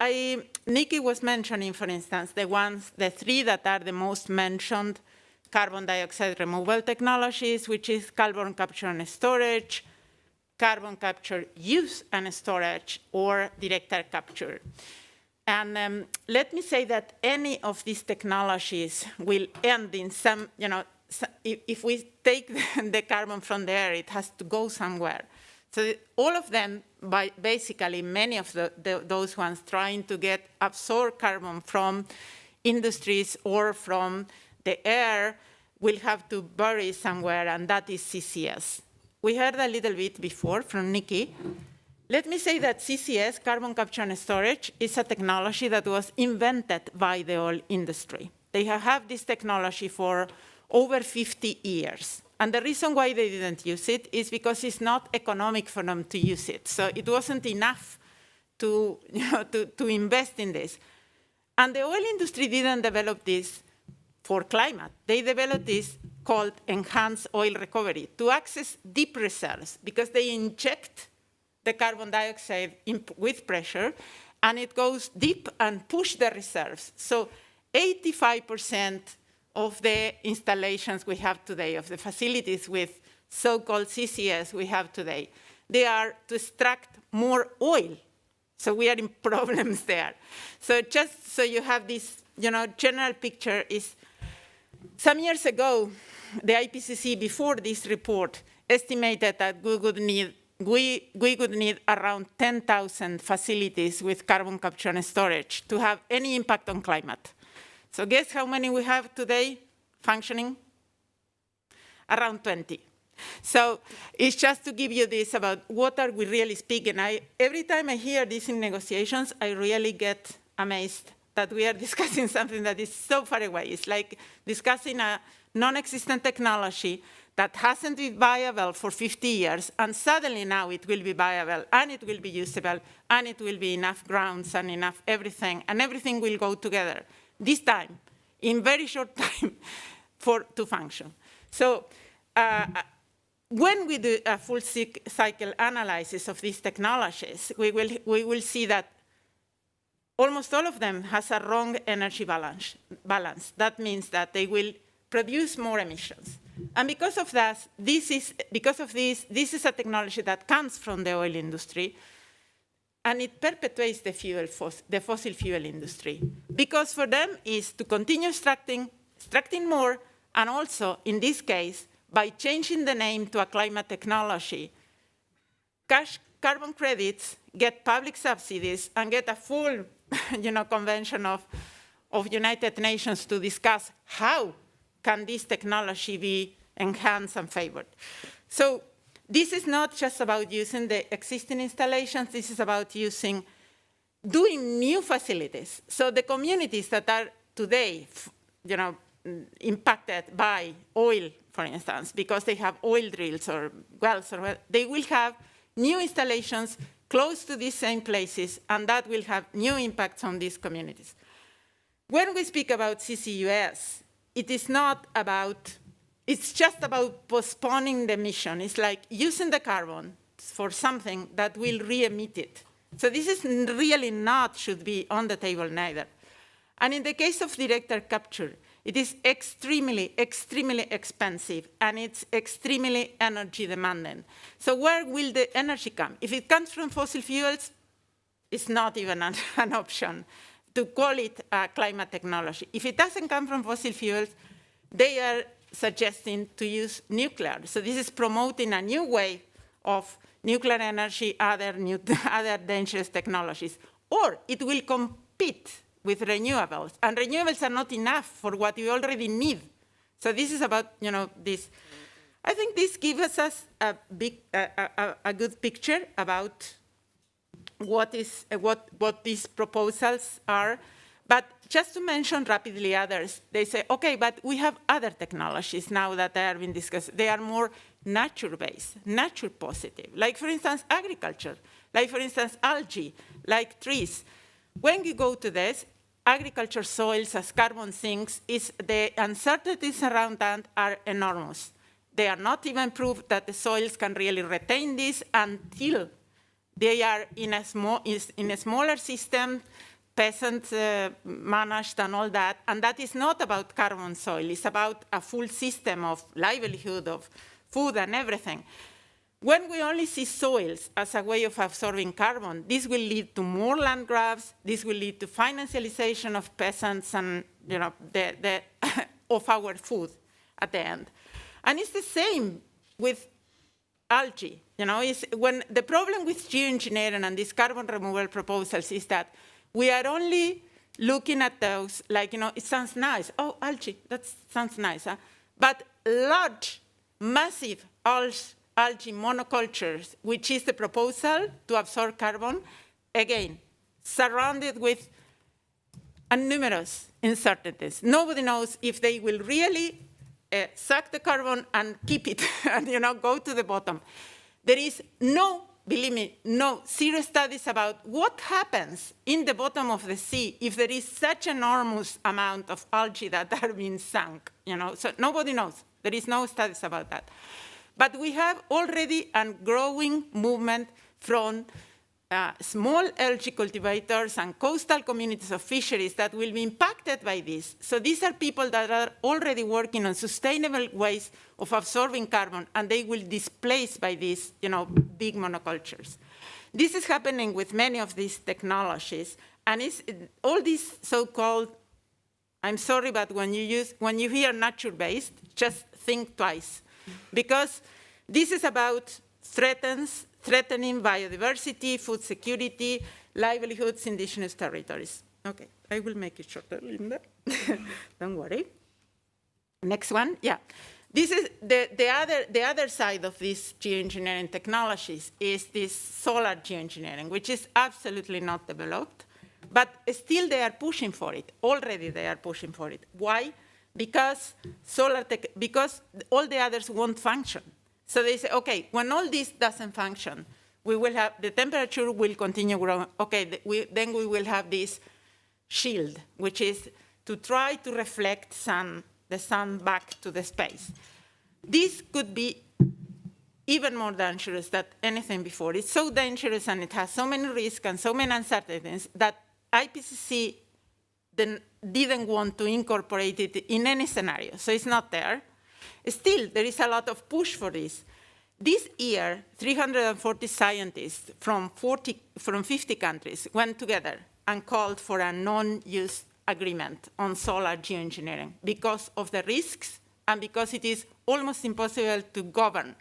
Nikki was mentioning, for instance, the three that are the most mentioned carbon dioxide removal technologies, which is carbon capture and storage, carbon capture use and storage, or direct air capture. And let me say that any of these technologies will end in some, if we take the carbon from the air, it has to go somewhere. So all of them, basically many of those ones trying to absorb carbon from industries or from the air will have to bury somewhere, and that is CCS. We heard a little bit before from Nikki. Let me say that CCS, carbon capture and storage, is a technology that was invented by the oil industry. They have had this technology for over 50 years. And the reason why they didn't use it is because it's not economic for them to use it. So it wasn't enough to invest in this. And the oil industry didn't develop this for climate. They developed this called enhanced oil recovery to access deep reserves, because they inject the carbon dioxide with pressure, and it goes deep and push the reserves. So 85% of the installations we have today, of the facilities with so-called CCS we have today, they are to extract more oil. So we are in problems there. So just so you have this, general picture is, some years ago, the IPCC, before this report, estimated that we would need around 10,000 facilities with carbon capture and storage to have any impact on climate. So guess how many we have today functioning? Around 20. So it's just to give you this about what are we really speaking. Every time I hear this in negotiations, I really get amazed that we are discussing something that is so far away. It's like discussing a non-existent technology that hasn't been viable for 50 years, and suddenly now it will be viable, and it will be usable, and it will be enough grounds and enough everything, and everything will go together. This time, in very short time, to function. So when we do a full cycle analysis of these technologies, we will see that almost all of them has a wrong energy balance. That means that they will produce more emissions. And because of that, this is a technology that comes from the oil industry, and it perpetuates the fossil fuel industry. Because for them is to continue extracting more, and also, in this case, by changing the name to a climate technology, cash carbon credits, get public subsidies, and get a full convention of United Nations to discuss how can this technology be enhanced and favored. So this is not just about using the existing installations, this is about doing new facilities. So the communities that are today, impacted by oil, for instance, because they have oil drills or wells, they will have new installations close to these same places, and that will have new impacts on these communities. When we speak about CCUS, it's just about postponing the emission. It's like using the carbon for something that will re-emit it. So this is really should be on the table neither. And in the case of direct air capture, it is extremely, extremely expensive, and it's extremely energy demanding. So where will the energy come? If it comes from fossil fuels, it's not even an option to call it a climate technology. If it doesn't come from fossil fuels, they are suggesting to use nuclear. So this is promoting a new way of nuclear energy, other dangerous technologies. Or it will compete with renewables. And renewables are not enough for what we already need. So this is about, this. I think this gives us a good picture about what these proposals are. But just to mention rapidly others, they say, okay, but we have other technologies now that are being discussed. They are more nature-based, nature-positive, like, for instance, agriculture, like, for instance, algae, like trees. When you go to this, agriculture soils as carbon sinks, the uncertainties around that are enormous. They are not even proved that the soils can really retain this until they are in a smaller system, peasant managed and all that. And that is not about carbon soil. It's about a full system of livelihood, of food and everything. When we only see soils as a way of absorbing carbon, this will lead to more land grabs. This will lead to financialization of peasants and of our food at the end. And it's the same with algae. When the problem with geoengineering and these carbon removal proposals is that we are only looking at those like, it sounds nice. Oh, algae, that sounds nice. Huh? But large, massive algae monocultures, which is the proposal to absorb carbon, again, surrounded with numerous uncertainties. Nobody knows if they will really suck the carbon and keep it and go to the bottom. There is believe me, no serious studies about what happens in the bottom of the sea if there is such enormous amount of algae that are being sunk. So nobody knows. There is no studies about that. But we have already a growing movement from small algae cultivators and coastal communities of fisheries that will be impacted by this. So these are people that are already working on sustainable ways of absorbing carbon, and they will be displaced by these big monocultures. This is happening with many of these technologies, and all these so-called, I'm sorry, but when you hear nature-based, just think twice, because this is about threatening biodiversity, food security, livelihoods, indigenous territories. Okay, I will make it shorter, Linda. Don't worry. Next one, yeah. This is the other side of these geoengineering technologies is this solar geoengineering, which is absolutely not developed, but still they are pushing for it. Already they are pushing for it. Why? Because because all the others won't function. So they say, okay, when all this doesn't function, we will have, the temperature will continue growing. Okay, then we will have this shield, which is to try to reflect the sun back to the space. This could be even more dangerous than anything before. It's so dangerous and it has so many risks and so many uncertainties that IPCC didn't want to incorporate it in any scenario, so it's not there. Still, there is a lot of push for this. This year, 340 scientists from 50 countries went together and called for a non-use agreement on solar geoengineering because of the risks and because it is almost impossible to govern.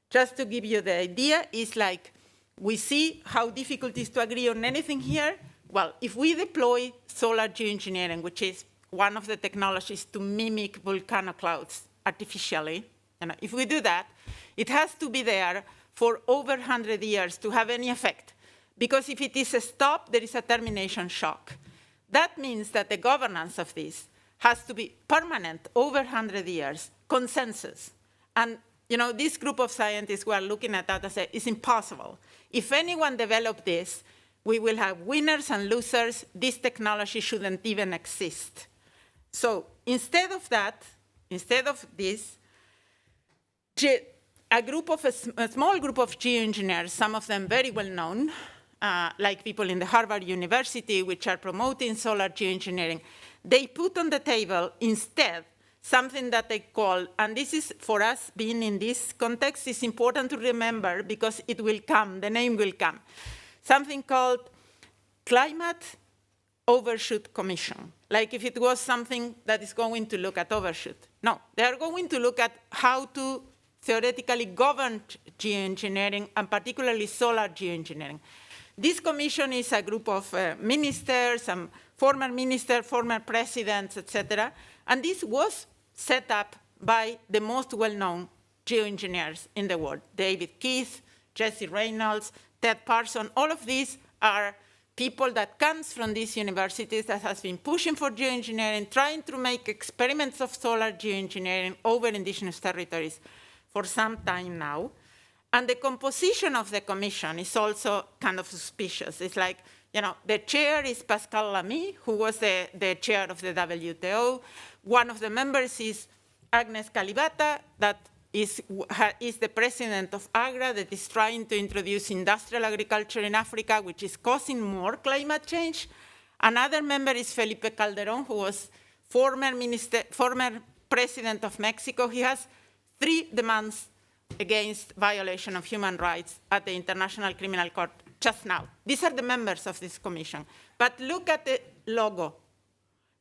Just to give you the idea, it's like we see how difficult it is to agree on anything here. Well, if we deploy solar geoengineering, which is one of the technologies to mimic volcanoclouds artificially, if we do that, it has to be there for over 100 years to have any effect. Because if it is stopped, there is a termination shock. That means that the governance of this has to be permanent, over 100 years, consensus. And this group of scientists who are looking at that and say, it's impossible. If anyone developed this, we will have winners and losers. This technology shouldn't even exist. So instead of this, a small group of geoengineers, some of them very well known, like people in the Harvard University, which are promoting solar geoengineering, they put on the table instead something that they call, and this is for us being in this context, is important to remember because it will come, the name will come, something called Climate Overshoot Commission. Like if it was something that is going to look at overshoot. No, they are going to look at how to theoretically govern geoengineering and particularly solar geoengineering. This commission is a group of ministers, some former ministers, former presidents, etc. And this was set up by the most well-known geoengineers in the world, David Keith, Jesse Reynolds, Ted Parson, all of these are people that comes from these universities that has been pushing for geoengineering, trying to make experiments of solar geoengineering over indigenous territories for some time now. And the composition of the commission is also kind of suspicious. It's like, the chair is Pascal Lamy, who was the chair of the WTO. One of the members is Agnes Kalibata, that is the president of AGRA, that is trying to introduce industrial agriculture in Africa, which is causing more climate change. Another member is Felipe Calderón, who was former president of Mexico. He has 3 demands against violation of human rights at the International Criminal Court just now. These are the members of this commission. But look at the logo.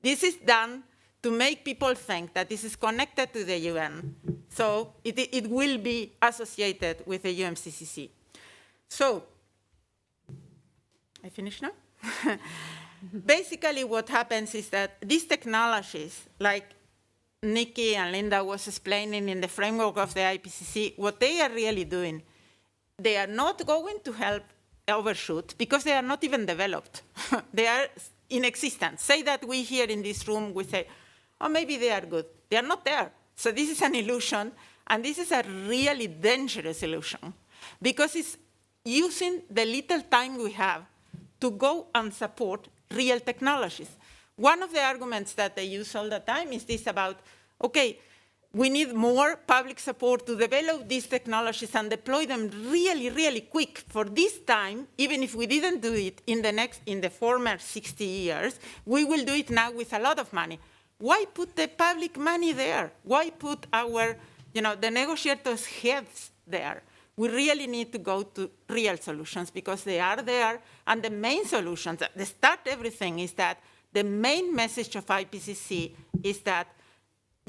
This is done to make people think that this is connected to the UN. So it will be associated with the UMCCC. So, I finish now? Basically what happens is that these technologies, like Nikki and Linda was explaining in the framework of the IPCC, what they are really doing, they are not going to help overshoot because they are not even developed. They are in existence. Say that we here in this room, we say, oh, maybe they are good. They are not there. So this is an illusion, and this is a really dangerous illusion because it's using the little time we have to go and support real technologies. One of the arguments that they use all the time is this about, okay, we need more public support to develop these technologies and deploy them really, really quick for this time. Even if we didn't do it in the former 60 years, we will do it now with a lot of money. Why put the public money there? Why put our, the negotiators' heads there? We really need to go to real solutions because they are there. And the main solutions, the start everything is that the main message of IPCC is that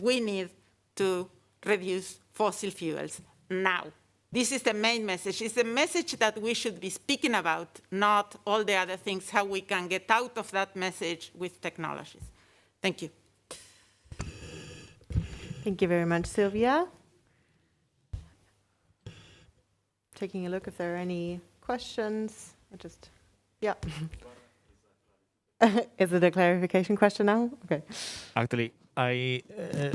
we need to reduce fossil fuels now. This is the main message. It's the message that we should be speaking about, not all the other things, how we can get out of that message with technologies. Thank you. Thank you very much, Silvia. Taking a look if there are any questions. Yeah. Is it a clarification question now? Okay. Actually, I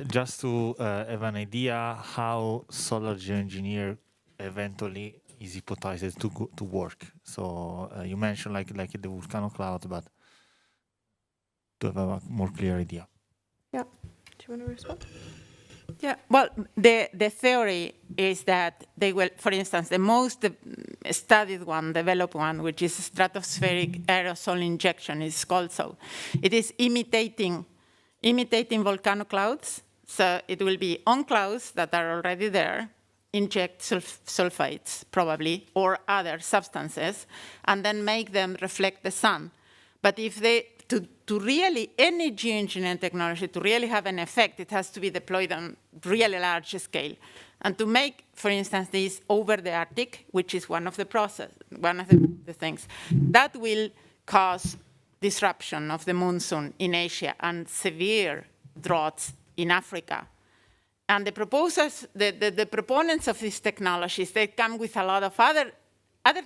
just to have an idea how solar geoengineer eventually is hypothesized to work. So you mentioned like the volcano cloud, but to have a more clear idea. Yeah. Do you want to respond? Yeah, well, the theory is that they will, for instance, the most studied one, developed one, which is stratospheric aerosol injection, is called so. It is imitating volcano clouds. So it will be on clouds that are already there, inject sulfides, probably, or other substances, and then make them reflect the sun. But if they, to really, any geoengineering technology, to really have an effect, it has to be deployed on really large scale. And to make, for instance, this over the Arctic, which is one of the things, that will cause disruption of the monsoon in Asia and severe droughts in Africa. And the proposers, the proponents of these technologies, they come with a lot of other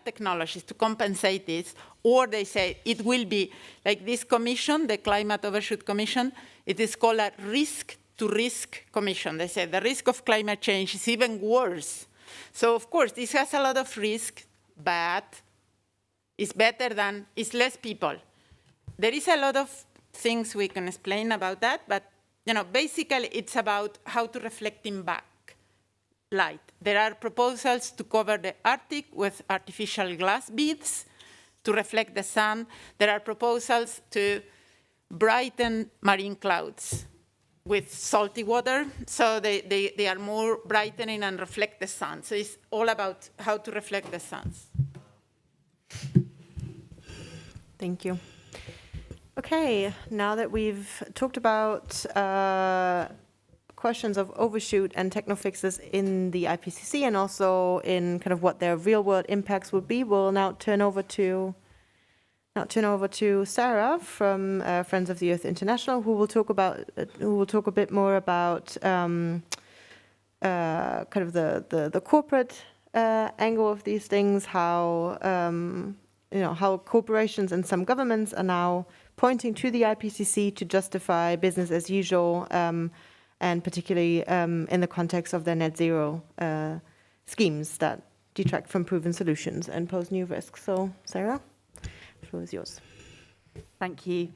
technologies to compensate this, or they say it will be like this commission, the Climate Overshoot Commission, it is called a risk-to-risk commission. They say the risk of climate change is even worse. So of course, this has a lot of risk, but it's better than, it's less people. There is a lot of things we can explain about that, but basically it's about how to reflect in back light. There are proposals to cover the Arctic with artificial glass beads to reflect the sun. There are proposals to brighten marine clouds with salty water, so they are more brightening and reflect the sun. So it's all about how to reflect the suns. Thank you. Okay, now that we've talked about questions of overshoot and technofixes in the IPCC and also in kind of what their real-world impacts would be, we'll now turn over to Sara from Friends of the Earth International, who will talk a bit more about kind of the corporate angle of these things, how how corporations and some governments are now pointing to the IPCC to justify business as usual, and particularly in the context of their net zero schemes that detract from proven solutions and pose new risks. So, Sara, the floor is yours. Thank you.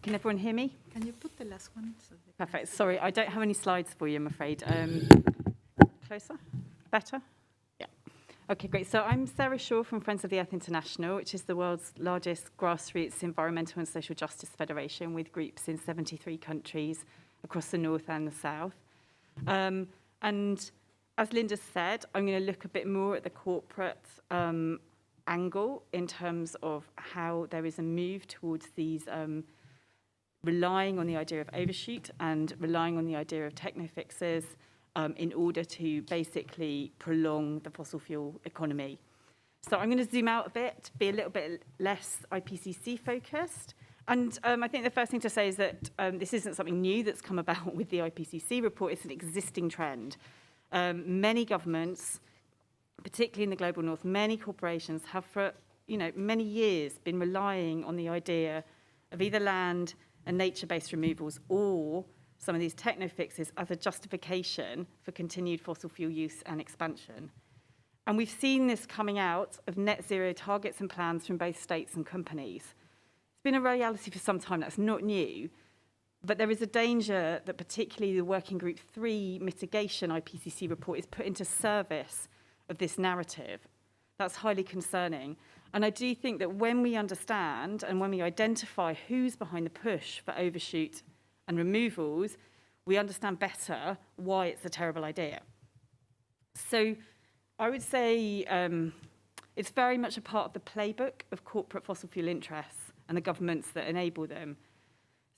Can everyone hear me? Can you put the last one? Perfect. Sorry, I don't have any slides for you, I'm afraid. Closer? Better? Yeah. Okay, great. So I'm Sara Shaw from Friends of the Earth International, which is the world's largest grassroots environmental and social justice federation with groups in 73 countries across the north and the south. And as Linda said, I'm going to look a bit more at the corporate angle in terms of how there is a move towards these relying on the idea of overshoot and relying on the idea of technofixes in order to basically prolong the fossil fuel economy. So I'm going to zoom out a bit, be a little bit less IPCC focused. And I think the first thing to say is that this isn't something new that's come about with the IPCC report. It's an existing trend. Many governments, particularly in the global north, many corporations have for many years been relying on the idea of either land and nature-based removals or some of these techno-fixes as a justification for continued fossil fuel use and expansion. And we've seen this coming out of net zero targets and plans from both states and companies. It's been a reality for some time, that's not new, but there is a danger that particularly the Working Group 3 mitigation IPCC report is put into service of this narrative. That's highly concerning. And I do think that when we understand and when we identify who's behind the push for overshoot and removals, we understand better why it's a terrible idea. So I would say it's very much a part of the playbook of corporate fossil fuel interests and the governments that enable them.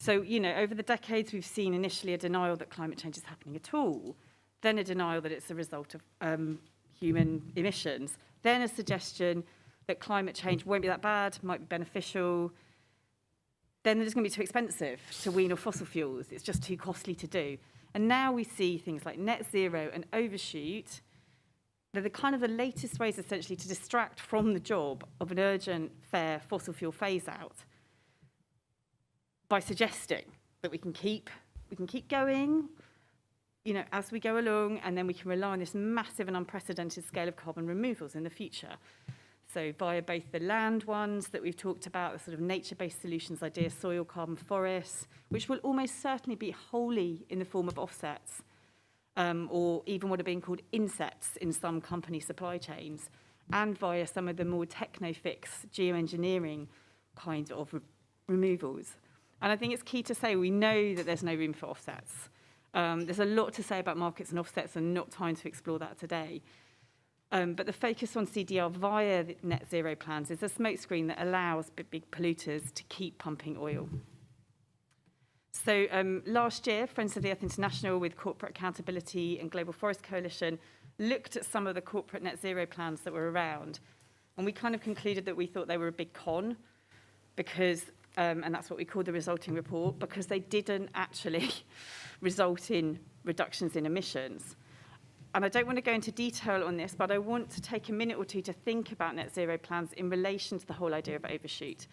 So, over the decades, we've seen initially a denial that climate change is happening at all, then a denial that it's a result of human emissions, then a suggestion that climate change won't be that bad, might be beneficial, then it's going to be too expensive to wean off fossil fuels. It's just too costly to do. And now we see things like net zero and overshoot. They're the latest ways, essentially, to distract from the job of an urgent, fair fossil fuel phase-out by suggesting that we can keep going, as we go along, and then we can rely on this massive and unprecedented scale of carbon removals in the future. So via both the land ones that we've talked about, the sort of nature-based solutions idea, soil, carbon, forests, which will almost certainly be wholly in the form of offsets, or even what are being called insets in some company supply chains, and via some of the more techno-fix, geoengineering kinds of removals. And I think it's key to say we know that there's no room for offsets. There's a lot to say about markets and offsets and not time to explore that today. But the focus on CDR via the net zero plans is a smokescreen that allows big polluters to keep pumping oil. So last year, Friends of the Earth International with Corporate Accountability and Global Forest Coalition looked at some of the corporate net zero plans that were around. And we kind of concluded that we thought they were a big con because, and that's what we called the resulting report, because they didn't actually result in reductions in emissions. And I don't want to go into detail on this, but I want to take a minute or two to think about net zero plans in relation to the whole idea of overshoot.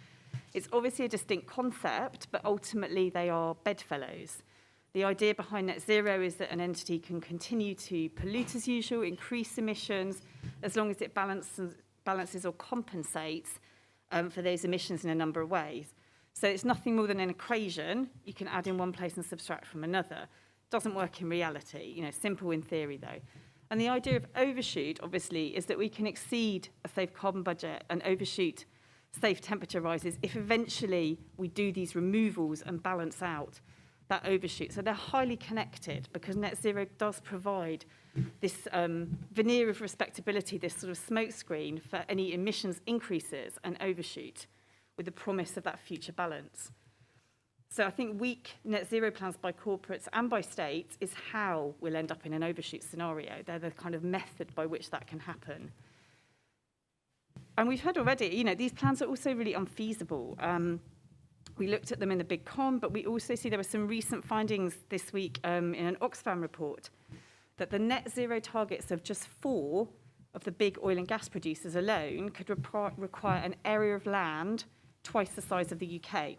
It's obviously a distinct concept, but ultimately they are bedfellows. The idea behind net zero is that an entity can continue to pollute as usual, increase emissions, as long as it balances or compensates for those emissions in a number of ways. So it's nothing more than an equation you can add in one place and subtract from another. Doesn't work in reality, simple in theory though. And the idea of overshoot, obviously, is that we can exceed a safe carbon budget and overshoot safe temperature rises if eventually we do these removals and balance out that overshoot. So they're highly connected because net zero does provide this veneer of respectability, this sort of smokescreen for any emissions increases and overshoot with the promise of that future balance. So I think weak net zero plans by corporates and by states is how we'll end up in an overshoot scenario. They're the kind of method by which that can happen. And we've heard already, these plans are also really unfeasible. We looked at them in the Big Con, but we also see there were some recent findings this week in an Oxfam report that the net zero targets of just 4 of the big oil and gas producers alone could require an area of land twice the size of the UK.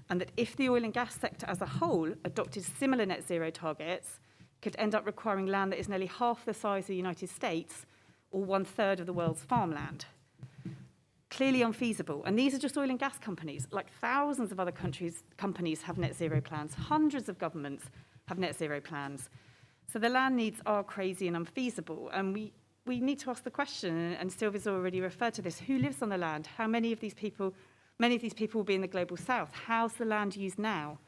And that if the oil and gas sector as a whole adopted similar net zero targets, could end up requiring land that is nearly half the size of the United States, or 1/3 of the world's farmland. Clearly unfeasible. And these are just oil and gas companies. Like thousands of other companies have net zero plans. Hundreds of governments have net zero plans. So the land needs are crazy and unfeasible. And we need to ask the question, and Silvia's already referred to this, who lives on the land? How many of these people will be in the global south. How's the land used now?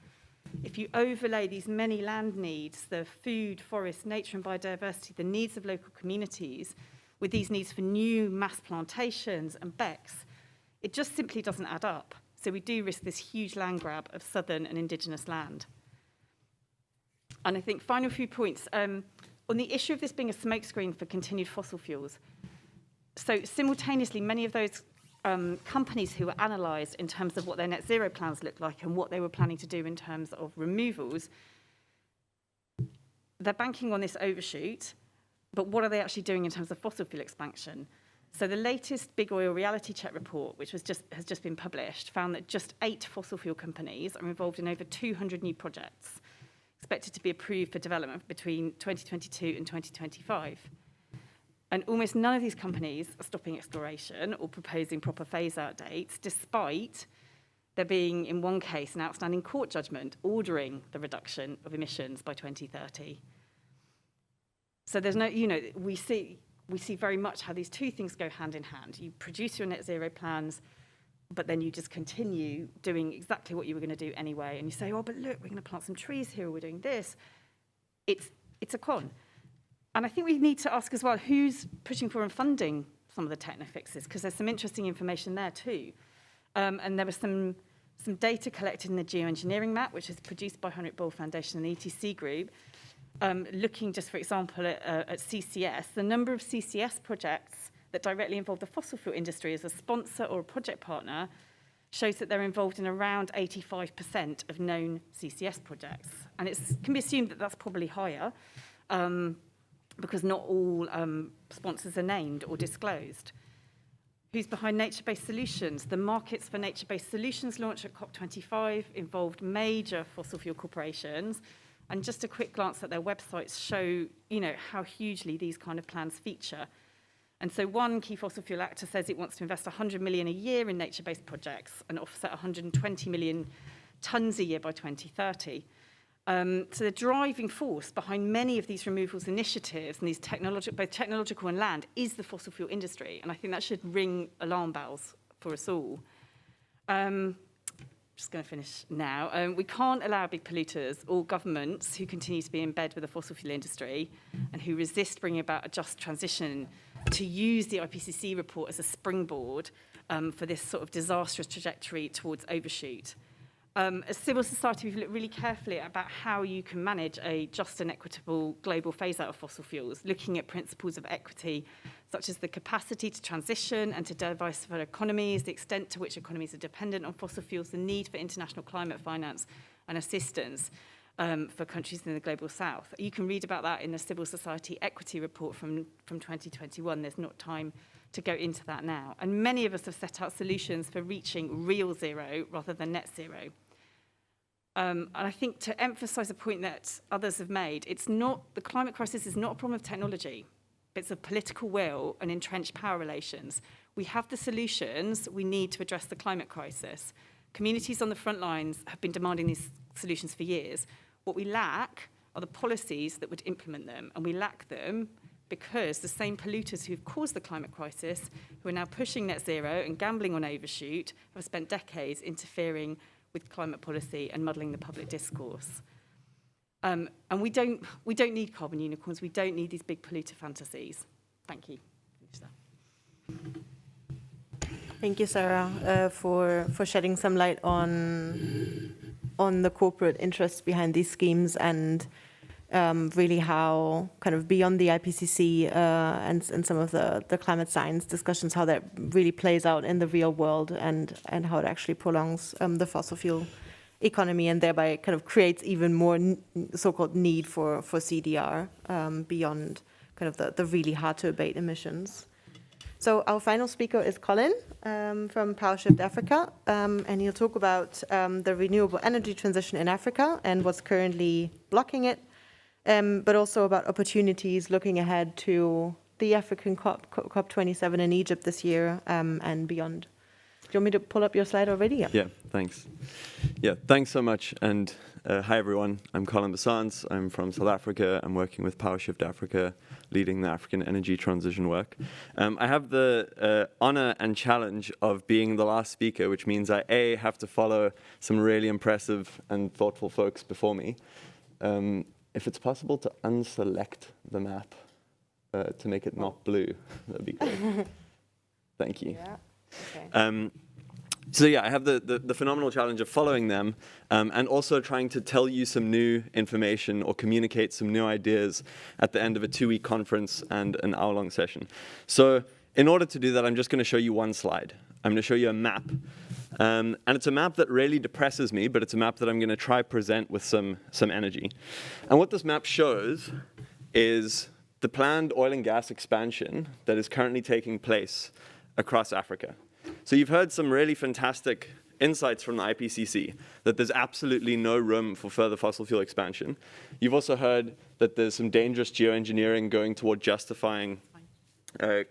If you overlay these many land needs, the food, forest, nature and biodiversity, the needs of local communities, with these needs for new mass plantations and becks, it just simply doesn't add up. So we do risk this huge land grab of southern and indigenous land. And I think final few points on the issue of this being a smokescreen for continued fossil fuels. So simultaneously, many of those companies who were analysed in terms of what their net zero plans looked like and what they were planning to do in terms of removals, they're banking on this overshoot, but what are they actually doing in terms of fossil fuel expansion? So the latest Big Oil reality check report, which has just been published, found that just 8 fossil fuel companies are involved in over 200 new projects, expected to be approved for development between 2022 and 2025. And almost none of these companies are stopping exploration or proposing proper phase-out dates, despite there being, in one case, an outstanding court judgment ordering the reduction of emissions by 2030. So there's no, we see very much how these two things go hand in hand. You produce your net zero plans, but then you just continue doing exactly what you were going to do anyway. And you say, oh, but look, we're going to plant some trees here, or we're doing this. It's a con. And I think we need to ask as well, who's pushing for and funding some of the technofixes? Because there's some interesting information there too. And there was some data collected in the geoengineering map, which is produced by Heinrich Boell Foundation and the ETC Group, looking just, for example, at CCS. The number of CCS projects that directly involve the fossil fuel industry as a sponsor or a project partner shows that they're involved in around 85% of known CCS projects. And it can be assumed that that's probably higher, because not all sponsors are named or disclosed. Who's behind nature-based solutions? The markets for nature-based solutions launch at COP25 involved major fossil fuel corporations, and just a quick glance at their websites show, how hugely these kind of plans feature. And so one key fossil fuel actor says it wants to invest 100 million a year in nature-based projects and offset 120 million tonnes a year by 2030. So the driving force behind many of these removals initiatives and these both technological and land is the fossil fuel industry. And I think that should ring alarm bells for us all. Just going to finish now. We can't allow big polluters or governments who continue to be in bed with the fossil fuel industry and who resist bringing about a just transition to use the IPCC report as a springboard for this sort of disastrous trajectory towards overshoot. As civil society, we've looked really carefully about how you can manage a just and equitable global phase-out of fossil fuels, looking at principles of equity, such as the capacity to transition and to diversify economies, the extent to which economies are dependent on fossil fuels, the need for international climate finance and assistance for countries in the global south. You can read about that in the Civil Society Equity Report from 2021. There's not time to go into that now. And many of us have set out solutions for reaching real zero rather than net zero. And I think to emphasize a point that others have made, the climate crisis is not a problem of technology. It's a political will and entrenched power relations. We have the solutions we need to address the climate crisis. Communities on the front lines have been demanding these solutions for years. What we lack are the policies that would implement them, and we lack them because the same polluters who've caused the climate crisis, who are now pushing net zero and gambling on overshoot, have spent decades interfering with climate policy and muddling the public discourse. And we don't need carbon unicorns. We don't need these big polluter fantasies. Thank you. Thank you, Sara, for shedding some light on the corporate interests behind these schemes and really how kind of beyond the IPCC and some of the climate science discussions, how that really plays out in the real world and how it actually prolongs the fossil fuel economy and thereby kind of creates even more so-called need for CDR beyond kind of the really hard to abate emissions. So our final speaker is Colin from PowerShift Africa, and he'll talk about the renewable energy transition in Africa and what's currently blocking it, but also about opportunities looking ahead to the African COP27 in Egypt this year and beyond. Do you want me to pull up your slide already? Yeah, thanks. Yeah, thanks so much. And hi, everyone. I'm Colin Bassans. I'm from South Africa. I'm working with PowerShift Africa, leading the African energy transition work. I have the honor and challenge of being the last speaker, which means I, have to follow some really impressive and thoughtful folks before me. If it's possible to unselect the map to make it not blue, that'd be great. Thank you. Yeah. Okay. So yeah, I have the phenomenal challenge of following them and also trying to tell you some new information or communicate some new ideas at the end of a 2-week conference and an hour-long session. So in order to do that, I'm just going to show you one slide. I'm going to show you a map. And it's a map that really depresses me, but it's a map that I'm going to try present with some energy. And what this map shows is the planned oil and gas expansion that is currently taking place across Africa. So you've heard some really fantastic insights from the IPCC, that there's absolutely no room for further fossil fuel expansion. You've also heard that there's some dangerous geoengineering going toward justifying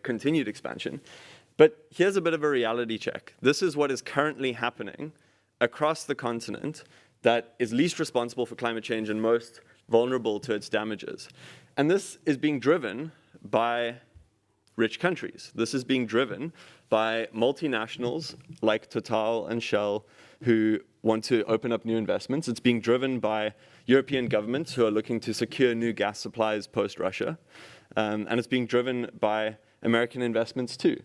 continued expansion. But here's a bit of a reality check. This is what is currently happening across the continent that is least responsible for climate change and most vulnerable to its damages. And this is being driven by rich countries. This is being driven by multinationals like Total and Shell who want to open up new investments. It's being driven by European governments who are looking to secure new gas supplies post-Russia. And it's being driven by American investments too.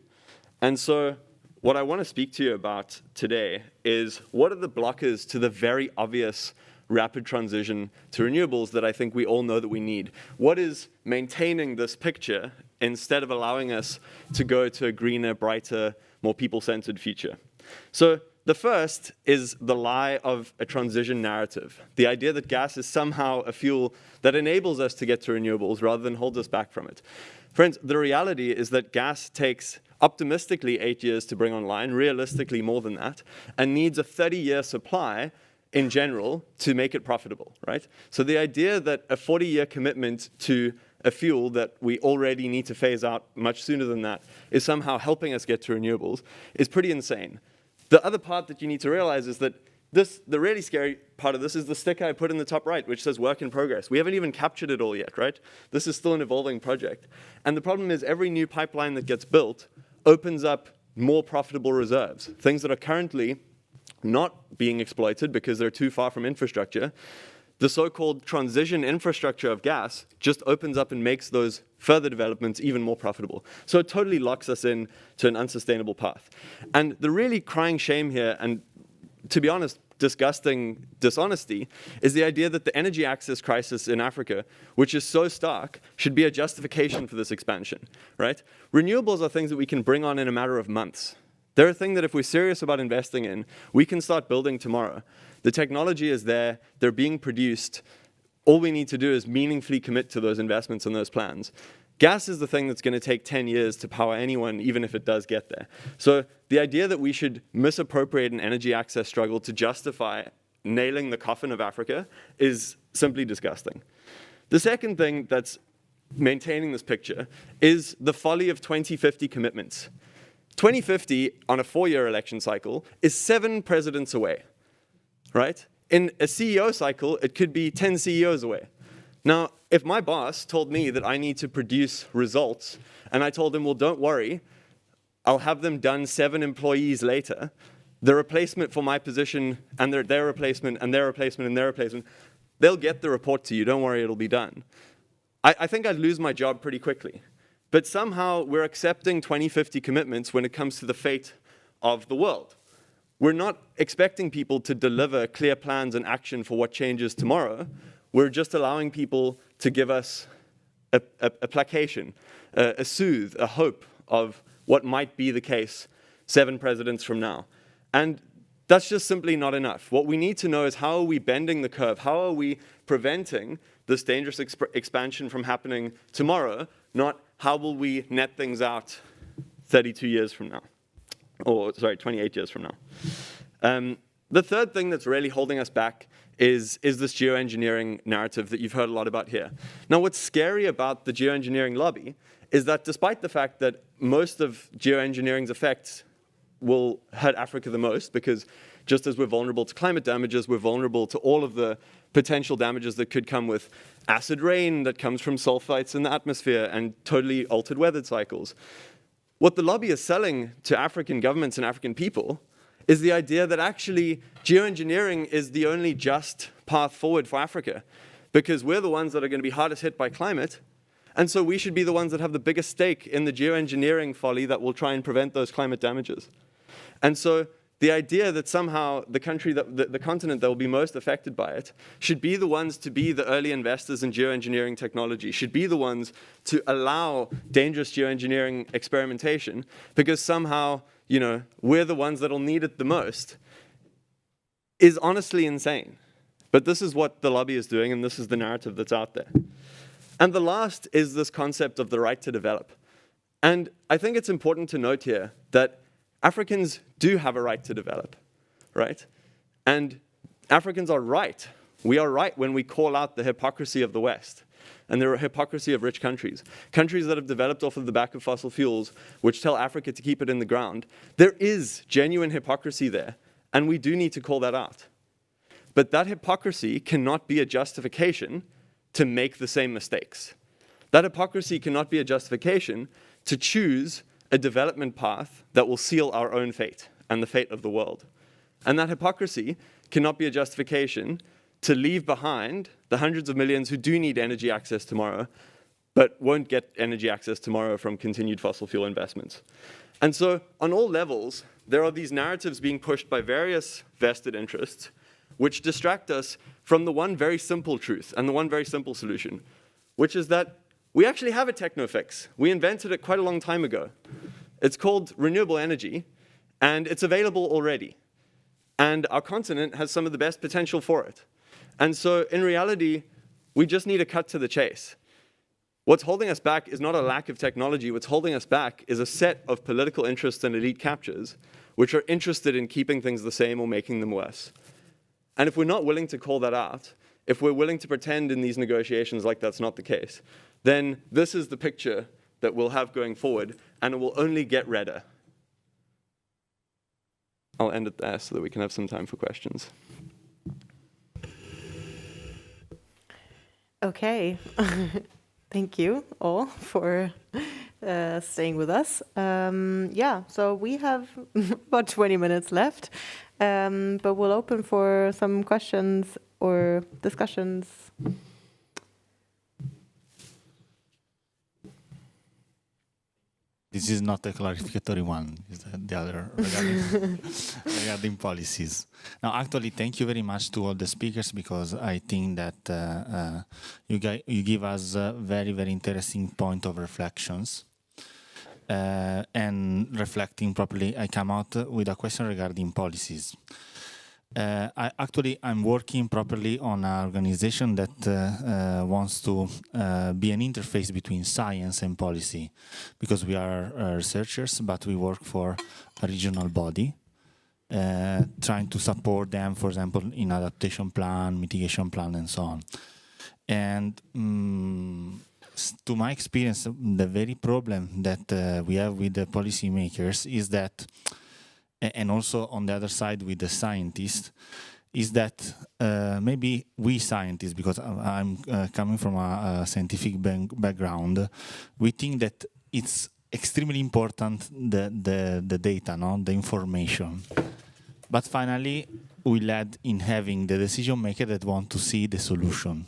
And so what I want to speak to you about today is what are the blockers to the very obvious rapid transition to renewables that I think we all know that we need? What is maintaining this picture instead of allowing us to go to a greener, brighter, more people-centered future? So the first is the lie of a transition narrative, the idea that gas is somehow a fuel that enables us to get to renewables rather than holds us back from it. Friends, the reality is that gas takes optimistically 8 years to bring online, realistically more than that, and needs a 30-year supply in general to make it profitable, right? So the idea that a 40-year commitment to a fuel that we already need to phase out much sooner than that is somehow helping us get to renewables is pretty insane. The other part that you need to realize is that the really scary part of this is the sticker I put in the top right, which says work in progress. We haven't even captured it all yet, right? This is still an evolving project. And the problem is every new pipeline that gets built opens up more profitable reserves, things that are currently not being exploited because they're too far from infrastructure. The so-called transition infrastructure of gas just opens up and makes those further developments even more profitable. So it totally locks us in to an unsustainable path. And the really crying shame here, and to be honest, disgusting dishonesty, is the idea that the energy access crisis in Africa, which is so stark, should be a justification for this expansion, right? Renewables are things that we can bring on in a matter of months. They're a thing that if we're serious about investing in, we can start building tomorrow. The technology is there, they're being produced. All we need to do is meaningfully commit to those investments and those plans. Gas is the thing that's going to take 10 years to power anyone, even if it does get there. So the idea that we should misappropriate an energy access struggle to justify nailing the coffin of Africa is simply disgusting. The second thing that's maintaining this picture is the folly of 2050 commitments. 2050 on a 4-year election cycle is 7 presidents away, right? In a CEO cycle, it could be 10 CEOs away. Now, if my boss told me that I need to produce results, and I told him, well, don't worry, I'll have them done 7 employees later, the replacement for my position, and their replacement, and their replacement, and their replacement, they'll get the report to you, don't worry, it'll be done. I think I'd lose my job pretty quickly. But somehow we're accepting 2050 commitments when it comes to the fate of the world. We're not expecting people to deliver clear plans and action for what changes tomorrow. We're just allowing people to give us a placation, a soothe, a hope of what might be the case 7 presidents from now. And that's just simply not enough. What we need to know is how are we bending the curve? How are we preventing this dangerous expansion from happening tomorrow not how will we net things out 32 years from now, or sorry, 28 years from now. The third thing that's really holding us back is this geoengineering narrative that you've heard a lot about here. Now, what's scary about the geoengineering lobby is that despite the fact that most of geoengineering's effects will hurt Africa the most, because just as we're vulnerable to climate damages, we're vulnerable to all of the potential damages that could come with acid rain that comes from sulfites in the atmosphere and totally altered weather cycles. What the lobby is selling to African governments and African people is the idea that actually geoengineering is the only just path forward for Africa, because we're the ones that are going to be hardest hit by climate, and so we should be the ones that have the biggest stake in the geoengineering folly that will try and prevent those climate damages. And so the idea that somehow the country, the continent that will be most affected by it, should be the ones to be the early investors in geoengineering technology, should be the ones to allow dangerous geoengineering experimentation, because somehow, you know, we're the ones that'll need it the most, is honestly insane. But this is what the lobby is doing, and this is the narrative that's out there. And the last is this concept of the right to develop. And I think it's important to note here that Africans do have a right to develop, right? And Africans are right. We are right when we call out the hypocrisy of the West and the hypocrisy of rich countries. Countries that have developed off of the back of fossil fuels, which tell Africa to keep it in the ground. There is genuine hypocrisy there, and we do need to call that out. But that hypocrisy cannot be a justification to make the same mistakes. That hypocrisy cannot be a justification to choose a development path that will seal our own fate and the fate of the world. And that hypocrisy cannot be a justification to leave behind the hundreds of millions who do need energy access tomorrow, but won't get energy access tomorrow from continued fossil fuel investments. And so on all levels, there are these narratives being pushed by various vested interests, which distract us from the one very simple truth and the one very simple solution, which is that we actually have a technofix. We invented it quite a long time ago. It's called renewable energy, and it's available already. And our continent has some of the best potential for it. And so in reality, we just need to cut to the chase. What's holding us back is not a lack of technology. What's holding us back is a set of political interests and elite captures, which are interested in keeping things the same or making them worse. And if we're not willing to call that out, if we're willing to pretend in these negotiations like that's not the case, then this is the picture that we'll have going forward, and it will only get redder. I'll end it there so that we can have some time for questions. Okay. Thank you all for staying with us. Yeah, so we have about 20 minutes left, but we'll open for some questions or discussions. This is not a clarificatory one, it's the other regarding policies. Now, actually, thank you very much to all the speakers, because I think that you give us a very, very interesting point of reflections. And reflecting properly, I come out with a question regarding policies. I'm working properly on an organization that wants to be an interface between science and policy, because we are researchers, but we work for a regional body, trying to support them, for example, in adaptation plan, mitigation plan, and so on. And to my experience, the very problem that we have with the policymakers is that, and also on the other side with the scientists, is that maybe we scientists, because I'm coming from a scientific background, we think that it's extremely important, the data, no? The information. But finally, we led in having the decision maker that want to see the solution.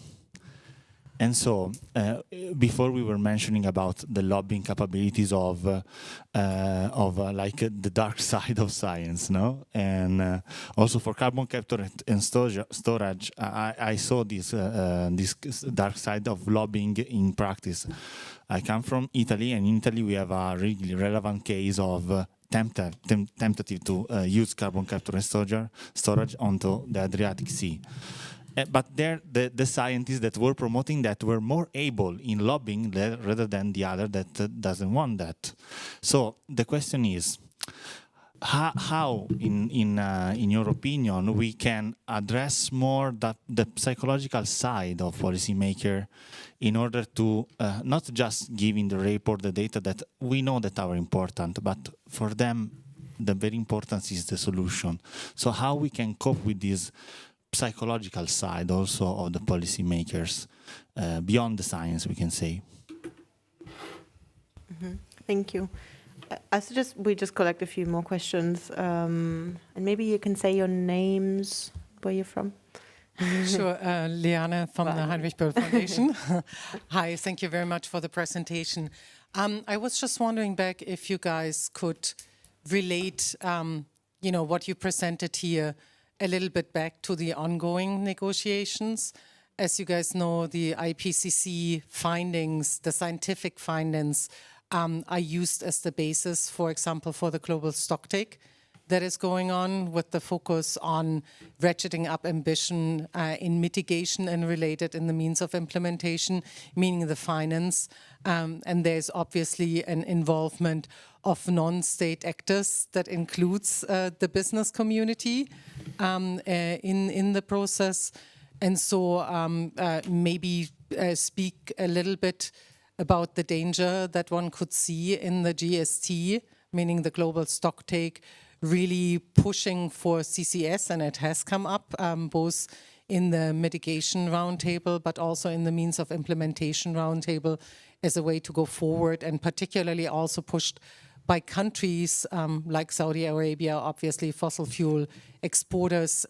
And so, before we were mentioning about the lobbying capabilities of like the dark side of science, no? And also for carbon capture and storage, I saw this dark side of lobbying in practice. I come from Italy, and in Italy we have a really relevant case of tentative to use carbon capture and storage onto the Adriatic Sea. but they're the scientists that were promoting that were more able in lobbying rather than the other that doesn't want that. So the question is, how in your opinion, we can address more the psychological side of policymaker in order to not just give in the report the data that we know that are important, but for them, the very important is the solution. So how we can cope with this psychological side also of the policymakers, beyond the science, we can say. Thank you. I suggest we just collect a few more questions, and maybe you can say your names, where you're from. Sure, Liane from the Heinrich Böll Foundation. Hi, thank you very much for the presentation. I was just wondering back if you guys could relate, what you presented here a little bit back to the ongoing negotiations. As you guys know, the IPCC findings, the scientific findings, are used as the basis, for example, for the global stocktake that is going on, with the focus on ratcheting up ambition in mitigation and related in the means of implementation, meaning the finance. And there's obviously an involvement of non-state actors that includes the business community in the process. And so maybe speak a little bit about the danger that one could see in the GST, meaning the global stocktake, really pushing for CCS, and it has come up both in the mitigation roundtable, but also in the means of implementation roundtable as a way to go forward, and particularly also pushed by countries like Saudi Arabia, obviously fossil fuel exporters,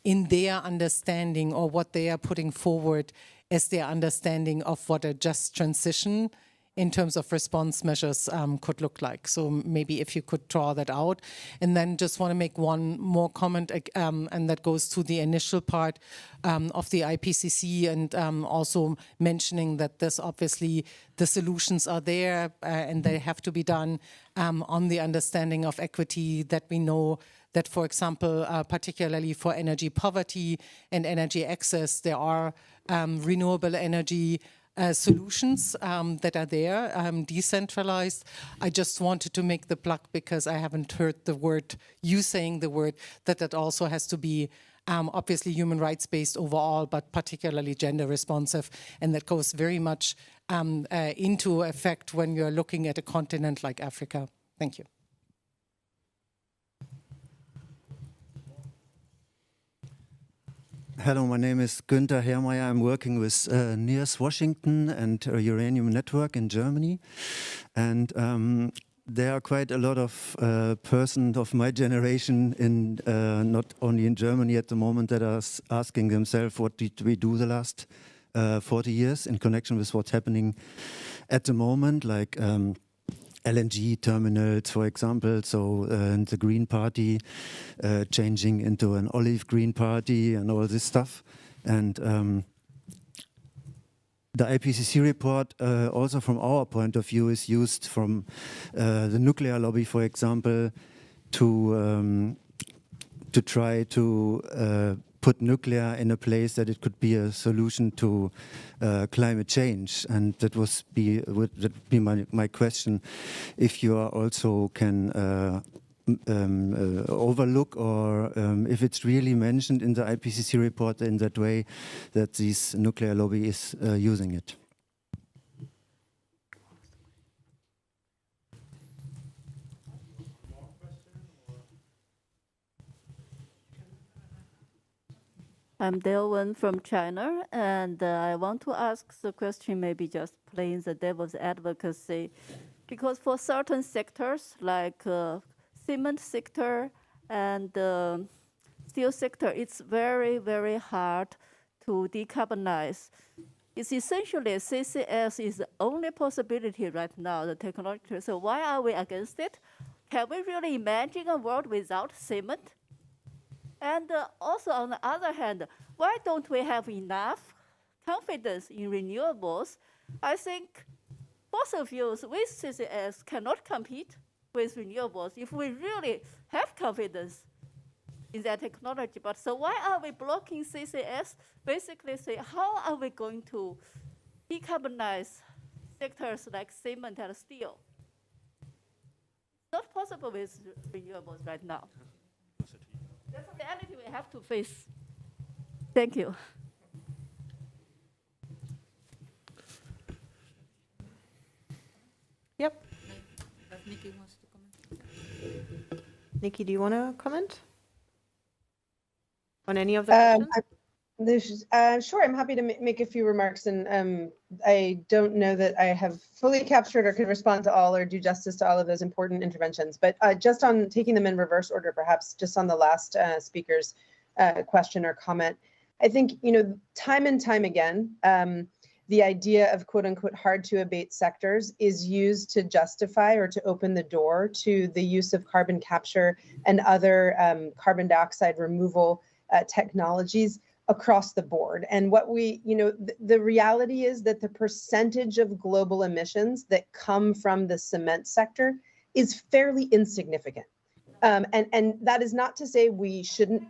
in their understanding, or what they are putting forward as their understanding of what a just transition in terms of response measures could look like. So maybe if you could draw that out. And then just want to make one more comment, and that goes to the initial part of the IPCC, and also mentioning that this obviously the solutions are there and they have to be done on the understanding of equity, that we know that, for example, particularly for energy poverty and energy access, there are renewable energy solutions that are there, decentralized. I just wanted to make the plug, because I haven't heard the word, you saying the word, that also has to be obviously human rights based overall, but particularly gender responsive. And that goes very much into effect when you're looking at a continent like Africa. Thank you. Hello, my name is Günther Herrmeier. I'm working with NIRS Washington and Uranium Network in Germany. And there are quite a lot of persons of my generation, in not only in Germany at the moment, that are asking themselves, what did we do the last 40 years in connection with what's happening at the moment, like LNG terminals, for example, so the Green Party changing into an olive green party and all this stuff. And the IPCC report, also from our point of view, is used from the nuclear lobby, for example, to try to put nuclear in a place that it could be a solution to climate change. And that would be my question, if you are also can overlook, or if it's really mentioned in the IPCC report in that way, that this nuclear lobby is using it. I'm Delwen from China, and I want to ask the question, maybe just playing the devil's advocacy, because for certain sectors like cement sector and steel sector, it's very, very hard to decarbonize. It's essentially CCS is the only possibility right now, the technology. So why are we against it? Can we really imagine a world without cement? And also, on the other hand, why don't we have enough confidence in renewables? I think fossil fuels with CCS cannot compete with renewables if we really have confidence in their technology. But so why are we blocking CCS? Basically say, how are we going to decarbonize sectors like cement and steel? Not possible with renewables right now. That's a reality we have to face. Thank you. Yep. Nikki wants to comment. Nikki, do you want to comment on any of the questions? Sure, I'm happy to make a few remarks, and I don't know that I have fully captured or could respond to all or do justice to all of those important interventions, but just on taking them in reverse order, perhaps just on the last speaker's question or comment, I think, time and time again, the idea of quote unquote hard to abate sectors is used to justify or to open the door to the use of carbon capture and other carbon dioxide removal technologies across the board. And what the reality is that the percentage of global emissions that come from the cement sector is fairly insignificant. And that is not to say we shouldn't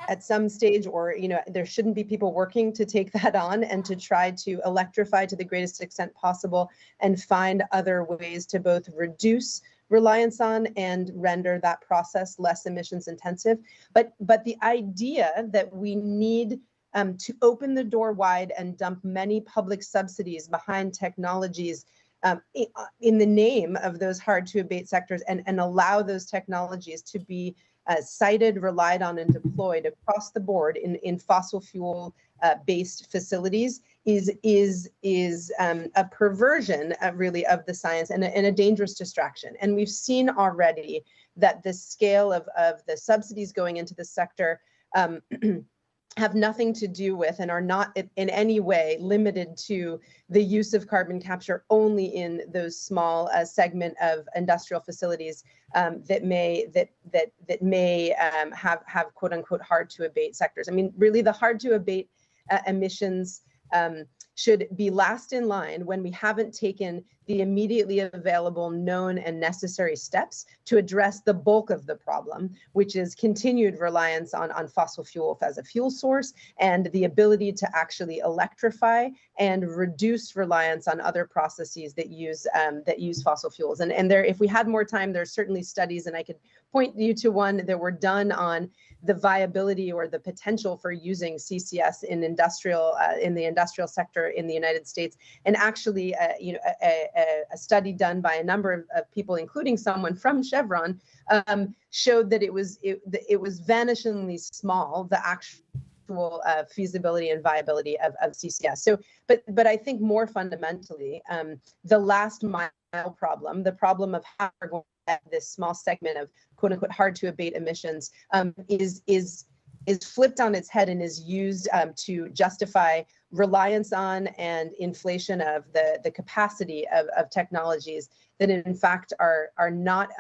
at some stage, or there shouldn't be people working to take that on and to try to electrify to the greatest extent possible and find other ways to both reduce reliance on and render that process less emissions intensive. But the idea that we need to open the door wide and dump many public subsidies behind technologies in the name of those hard to abate sectors and allow those technologies to be cited, relied on, and deployed across the board in fossil fuel based facilities is a perversion really of the science and a dangerous distraction. And we've seen already that the scale of the subsidies going into the sector have nothing to do with and are not in any way limited to the use of carbon capture only in those small segment of industrial facilities that may have quote unquote hard to abate sectors. I mean, really the hard to abate emissions should be last in line when we haven't taken the immediately available known and necessary steps to address the bulk of the problem, which is continued reliance on fossil fuel as a fuel source and the ability to actually electrify and reduce reliance on other processes that use fossil fuels. And there, if we had more time, there's certainly studies, and I could point you to one that were done on the viability or the potential for using CCS in the industrial sector in the United States. And actually, a study done by a number of people, including someone from Chevron, showed that it was vanishingly small, the actual feasibility and viability of CCS. So, but I think more fundamentally, the last mile problem, the problem of how we're going to get this small segment of quote unquote hard to abate emissions is flipped on its head and is used to justify reliance on and inflation of the capacity of technologies that in fact are not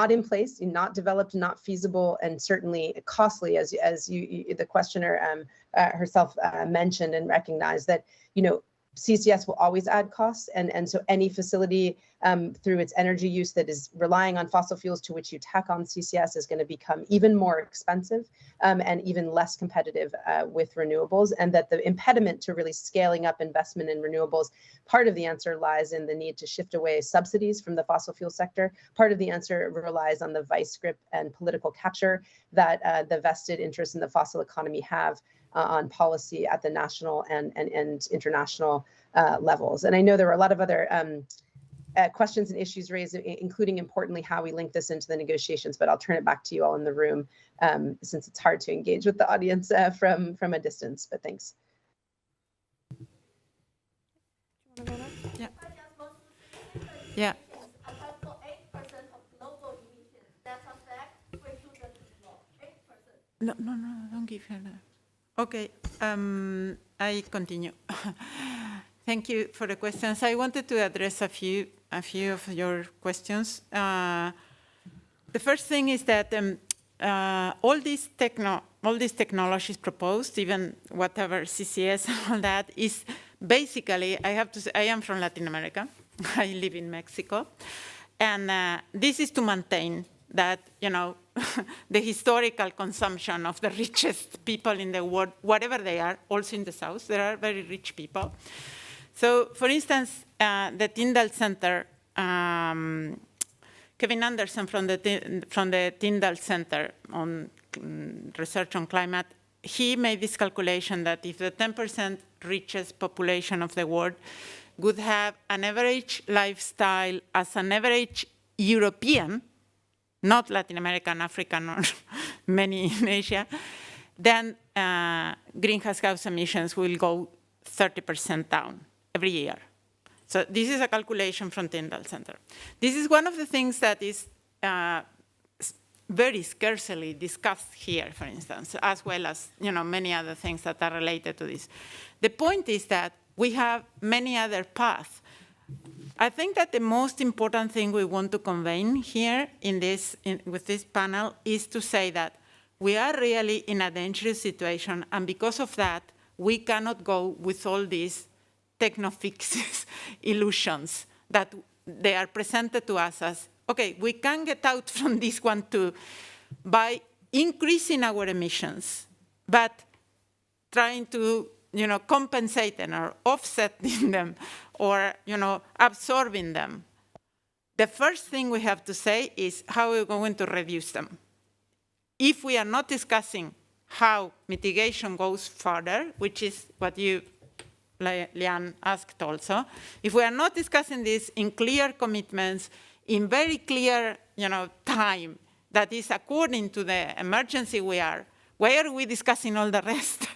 in place, not developed, not feasible, and certainly costly, as the questioner herself mentioned and recognized that, CCS will always add costs, and so any facility through its energy use that is relying on fossil fuels to which you tack on CCS is going to become even more expensive and even less competitive with renewables, and that the impediment to really scaling up investment in renewables, part of the answer lies in the need to shift away subsidies from the fossil fuel sector. Part of the answer relies on the vice grip and political capture that the vested interests in the fossil economy have on policy at the national and international levels. And I know there were a lot of other questions and issues raised, including importantly how we link this into the negotiations, but I'll turn it back to you all in the room since it's hard to engage with the audience from a distance, but thanks. Yeah. Yeah. No, don't give her that. Okay, I continue. Thank you for the questions. I wanted to address a few of your questions. The first thing is that all these technologies proposed, even whatever CCS and all that, is basically, I have to say, I am from Latin America. I live in Mexico, and this is to maintain that, you know, the historical consumption of the richest people in the world, whatever they are, also in the South, there are very rich people. So, for instance, the Tyndall Center, Kevin Anderson from the Tyndall Center on research on climate, he made this calculation that if the 10% richest population of the world would have an average lifestyle as an average European, not Latin American, African, or many in Asia, then greenhouse gas emissions will go 30% down every year. So this is a calculation from Tyndall Center. This is one of the things that is very scarcely discussed here, for instance, as well as, you know, many other things that are related to this. The point is that we have many other paths. I think that the most important thing we want to convey here with this panel is to say that we are really in a dangerous situation, and because of that, we cannot go with all these technofixes illusions that they are presented to us as, okay, we can get out from this one too by increasing our emissions, but trying to, you know, compensate them or offsetting them or, you know, absorbing them. The first thing we have to say is how we're going to reduce them. If we are not discussing how mitigation goes further, which is what you, Lian, asked also, if we are not discussing this in clear commitments, in very clear, you know, time that is according to the emergency we are, why are we discussing all the rest?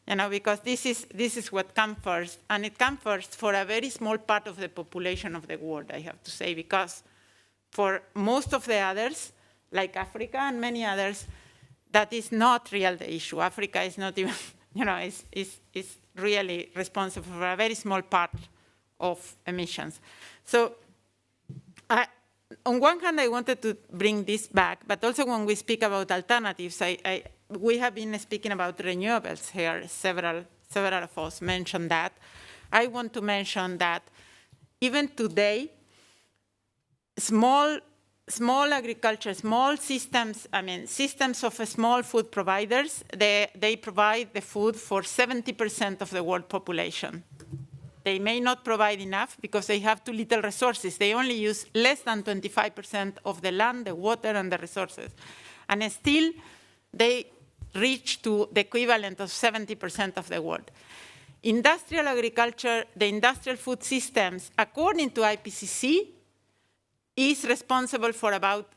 You know, because this is what comes first, and it comes first for a very small part of the population of the world, I have to say, because for most of the others, like Africa and many others, that is not really the issue. Africa is not even, you know, is really responsible for a very small part of emissions. So on one hand, I wanted to bring this back, but also when we speak about alternatives, we have been speaking about renewables here. Several of us mentioned that. I want to mention that even today, small agriculture, small systems, I mean, systems of small food providers, they provide the food for 70% of the world population. They may not provide enough because they have too little resources. They only use less than 25% of the land, the water, and the resources. And still, they reach to the equivalent of 70% of the world. Industrial agriculture, the industrial food systems, according to IPCC, is responsible for about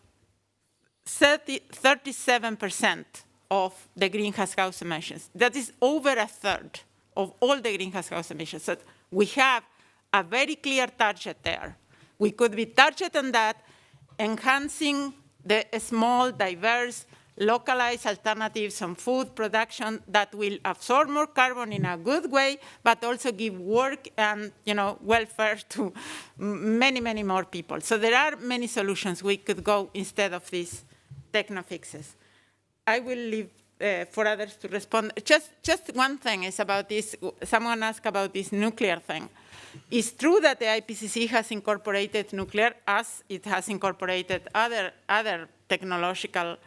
37% of the greenhouse gas emissions. That is over a third of all the greenhouse gas emissions. So we have a very clear target there. We could be targeted on that, enhancing the small, diverse, localized alternatives on food production that will absorb more carbon in a good way, but also give work and, you know, welfare to many, many more people. So there are many solutions we could go instead of these technofixes. I will leave for others to respond. Just one thing is about this. Someone asked about this nuclear thing. It's true that the IPCC has incorporated nuclear as it has incorporated other technological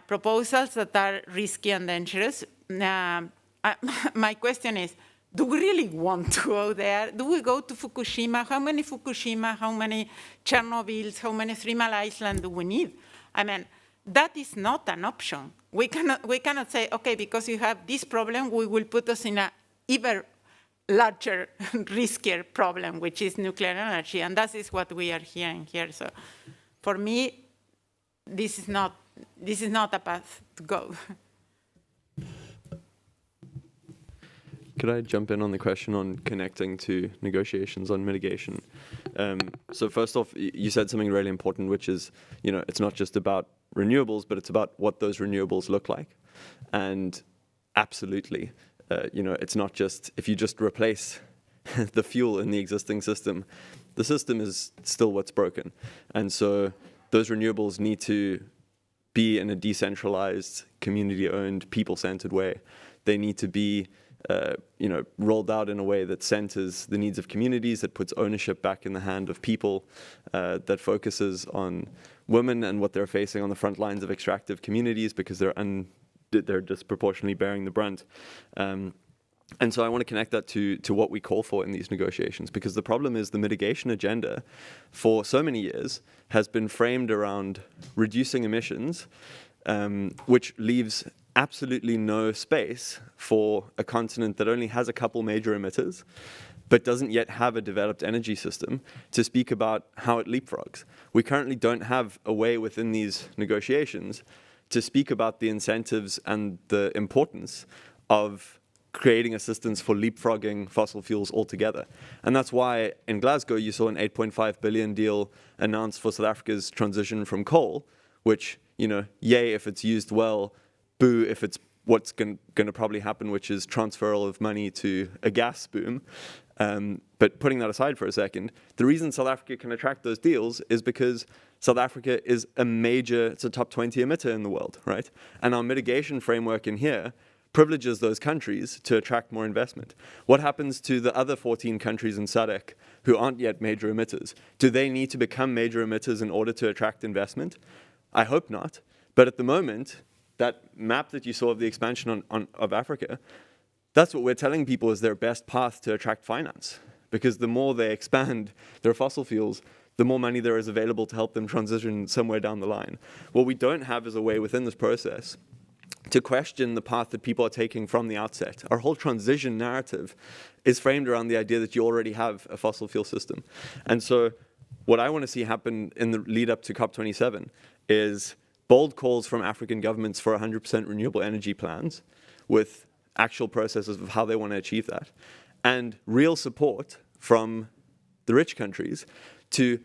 proposals that are risky and dangerous. My question is, do we really want to go there? Do we go to Fukushima? How many Fukushima, how many Chernobyls, how many 3 Mile Island do we need? I mean, that is not an option. We cannot say, okay, because you have this problem, we will put us in an even larger, riskier problem, which is nuclear energy. And that is what we are hearing here. So for me, this is not a path to go. Could I jump in on the question on connecting to negotiations on mitigation? So first off, you said something really important, which is, you know, it's not just about renewables, but it's about what those renewables look like. And absolutely, you know, it's not just, if you just replace the fuel in the existing system, the system is still what's broken. And so those renewables need to be in a decentralized, community-owned, people-centered way. They need to be rolled out in a way that centers the needs of communities, that puts ownership back in the hand of people, that focuses on women and what they're facing on the front lines of extractive communities because they're disproportionately bearing the brunt. And so I want to connect that to what we call for in these negotiations, because the problem is the mitigation agenda for so many years has been framed around reducing emissions, which leaves absolutely no space for a continent that only has a couple major emitters, but doesn't yet have a developed energy system to speak about how it leapfrogs. We currently don't have a way within these negotiations to speak about the incentives and the importance of creating assistance for leapfrogging fossil fuels altogether. And that's why in Glasgow you saw an 8.5 billion deal announced for South Africa's transition from coal, which, yay if it's used well, boo if it's what's going to probably happen, which is transferal of money to a gas boom. But putting that aside for a second, the reason South Africa can attract those deals is because South Africa is it's a top 20 emitter in the world, right? And our mitigation framework in here privileges those countries to attract more investment. What happens to the other 14 countries in SADC who aren't yet major emitters? Do they need to become major emitters in order to attract investment? I hope not. But at the moment, that map that you saw of the expansion of Africa, that's what we're telling people is their best path to attract finance. Because the more they expand their fossil fuels, the more money there is available to help them transition somewhere down the line. What we don't have is a way within this process to question the path that people are taking from the outset. Our whole transition narrative is framed around the idea that you already have a fossil fuel system. And so what I want to see happen in the lead up to COP27 is bold calls from African governments for 100% renewable energy plans with actual processes of how they want to achieve that, and real support from the rich countries to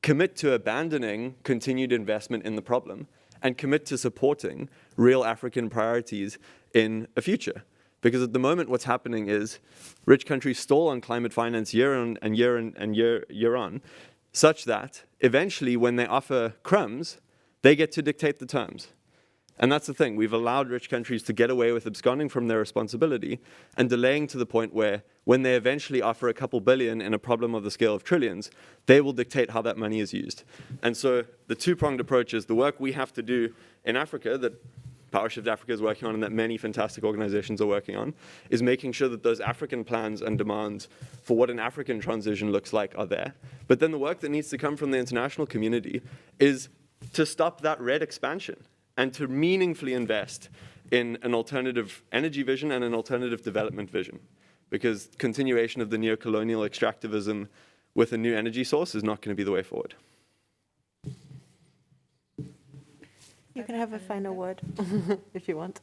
commit to abandoning continued investment in the problem and commit to supporting real African priorities in a future. Because at the moment what's happening is rich countries stall on climate finance year on and year on, such that eventually when they offer crumbs, they get to dictate the terms. And that's the thing, we've allowed rich countries to get away with absconding from their responsibility and delaying to the point where when they eventually offer a couple billion in a problem of the scale of trillions, they will dictate how that money is used. And so the two-pronged approach is the work we have to do in Africa that PowerShift Africa is working on and that many fantastic organizations are working on, is making sure that those African plans and demands for what an African transition looks like are there. But then the work that needs to come from the international community is to stop that red expansion and to meaningfully invest in an alternative energy vision and an alternative development vision. Because continuation of the neo-colonial extractivism with a new energy source is not going to be the way forward. You can have a final word if you want.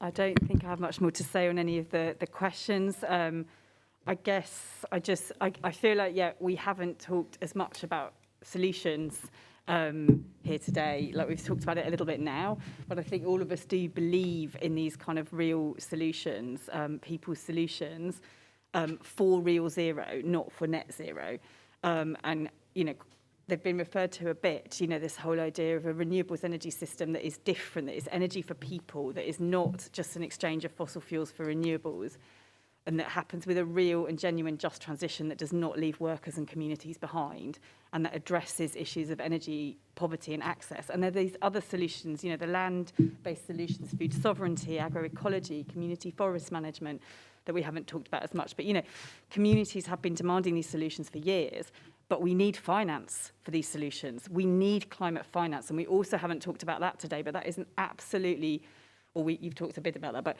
I don't think I have much more to say on any of the questions. I guess I feel like, we haven't talked as much about solutions here today. Like we've talked about it a little bit now, but I think all of us do believe in these kind of real solutions, people's solutions for real zero, not for net zero. And, they've been referred to a bit, this whole idea of a renewables energy system that is different, that is energy for people, that is not just an exchange of fossil fuels for renewables, and that happens with a real and genuine just transition that does not leave workers and communities behind, and that addresses issues of energy poverty and access. And there are these other solutions, the land-based solutions, food sovereignty, agroecology, community forest management, that we haven't talked about as much. But, communities have been demanding these solutions for years, but we need finance for these solutions. We need climate finance, and we also haven't talked about that today, but that is an absolutely, you've talked a bit about that, but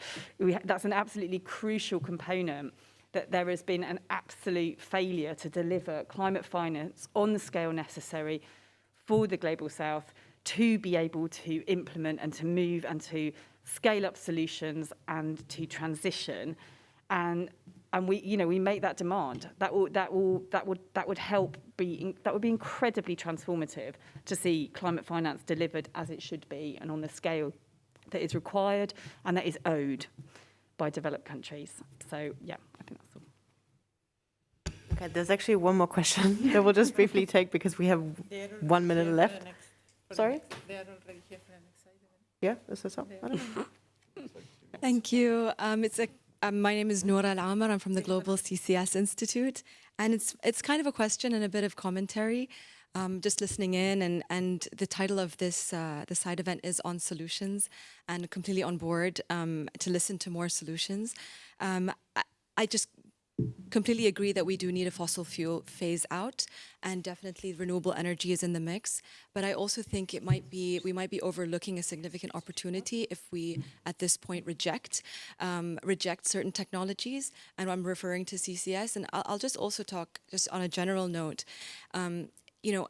that's an absolutely crucial component, that there has been an absolute failure to deliver climate finance on the scale necessary for the Global South to be able to implement and to move and to scale up solutions and to transition. And we make that demand. That would help that would be incredibly transformative to see climate finance delivered as it should be and on the scale that is required and that is owed by developed countries. So I think that's all. Okay, there's actually one more question that we'll just briefly take because we have 1 minute left. Sorry? They are already here for the next item. Yeah, is that so? I don't know. Thank you. My name is Noura Al-Amar. I'm from the Global CCS Institute. And it's kind of a question and a bit of commentary. Just listening in, and the title of this side event is on solutions, and completely on board to listen to more solutions. I just completely agree that we do need a fossil fuel phase out, and definitely renewable energy is in the mix. But I also think we might be overlooking a significant opportunity if we, at this point, reject certain technologies. And I'm referring to CCS, and I'll just also talk just on a general note. You know,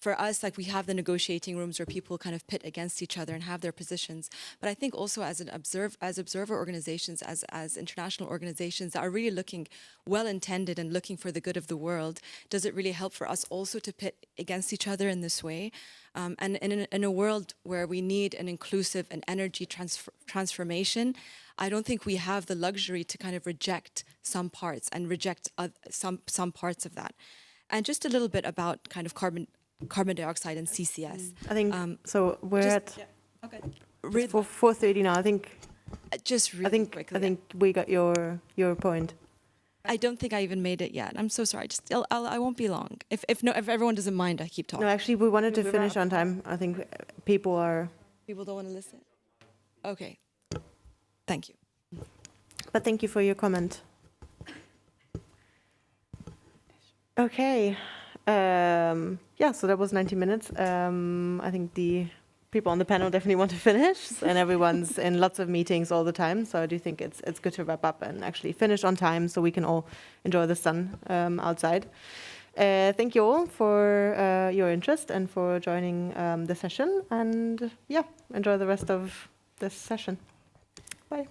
for us, like, we have the negotiating rooms where people kind of pit against each other and have their positions. But I think also as observer organizations, as international organizations that are really looking well-intended and looking for the good of the world, does it really help for us also to pit against each other in this way? And in a world where we need an inclusive and energy transformation, I don't think we have the luxury to kind of reject some parts and reject some parts of that. And just a little bit about kind of carbon dioxide and CCS. I think so. We're at really, 4:30 now. I think. Just really quickly. I think we got your point. I don't think I even made it yet. I'm so sorry. I won't be long. If everyone doesn't mind, I keep talking. No, actually, we wanted to finish on time. I think people don't want to listen. Okay. Thank you. But thank you for your comment. Okay. So that was 90 minutes. I think the people on the panel definitely want to finish, and everyone's in lots of meetings all the time. So I do think it's good to wrap up and actually finish on time so we can all enjoy the sun outside. Thank you all for your interest and for joining the session. And enjoy the rest of this session. Bye.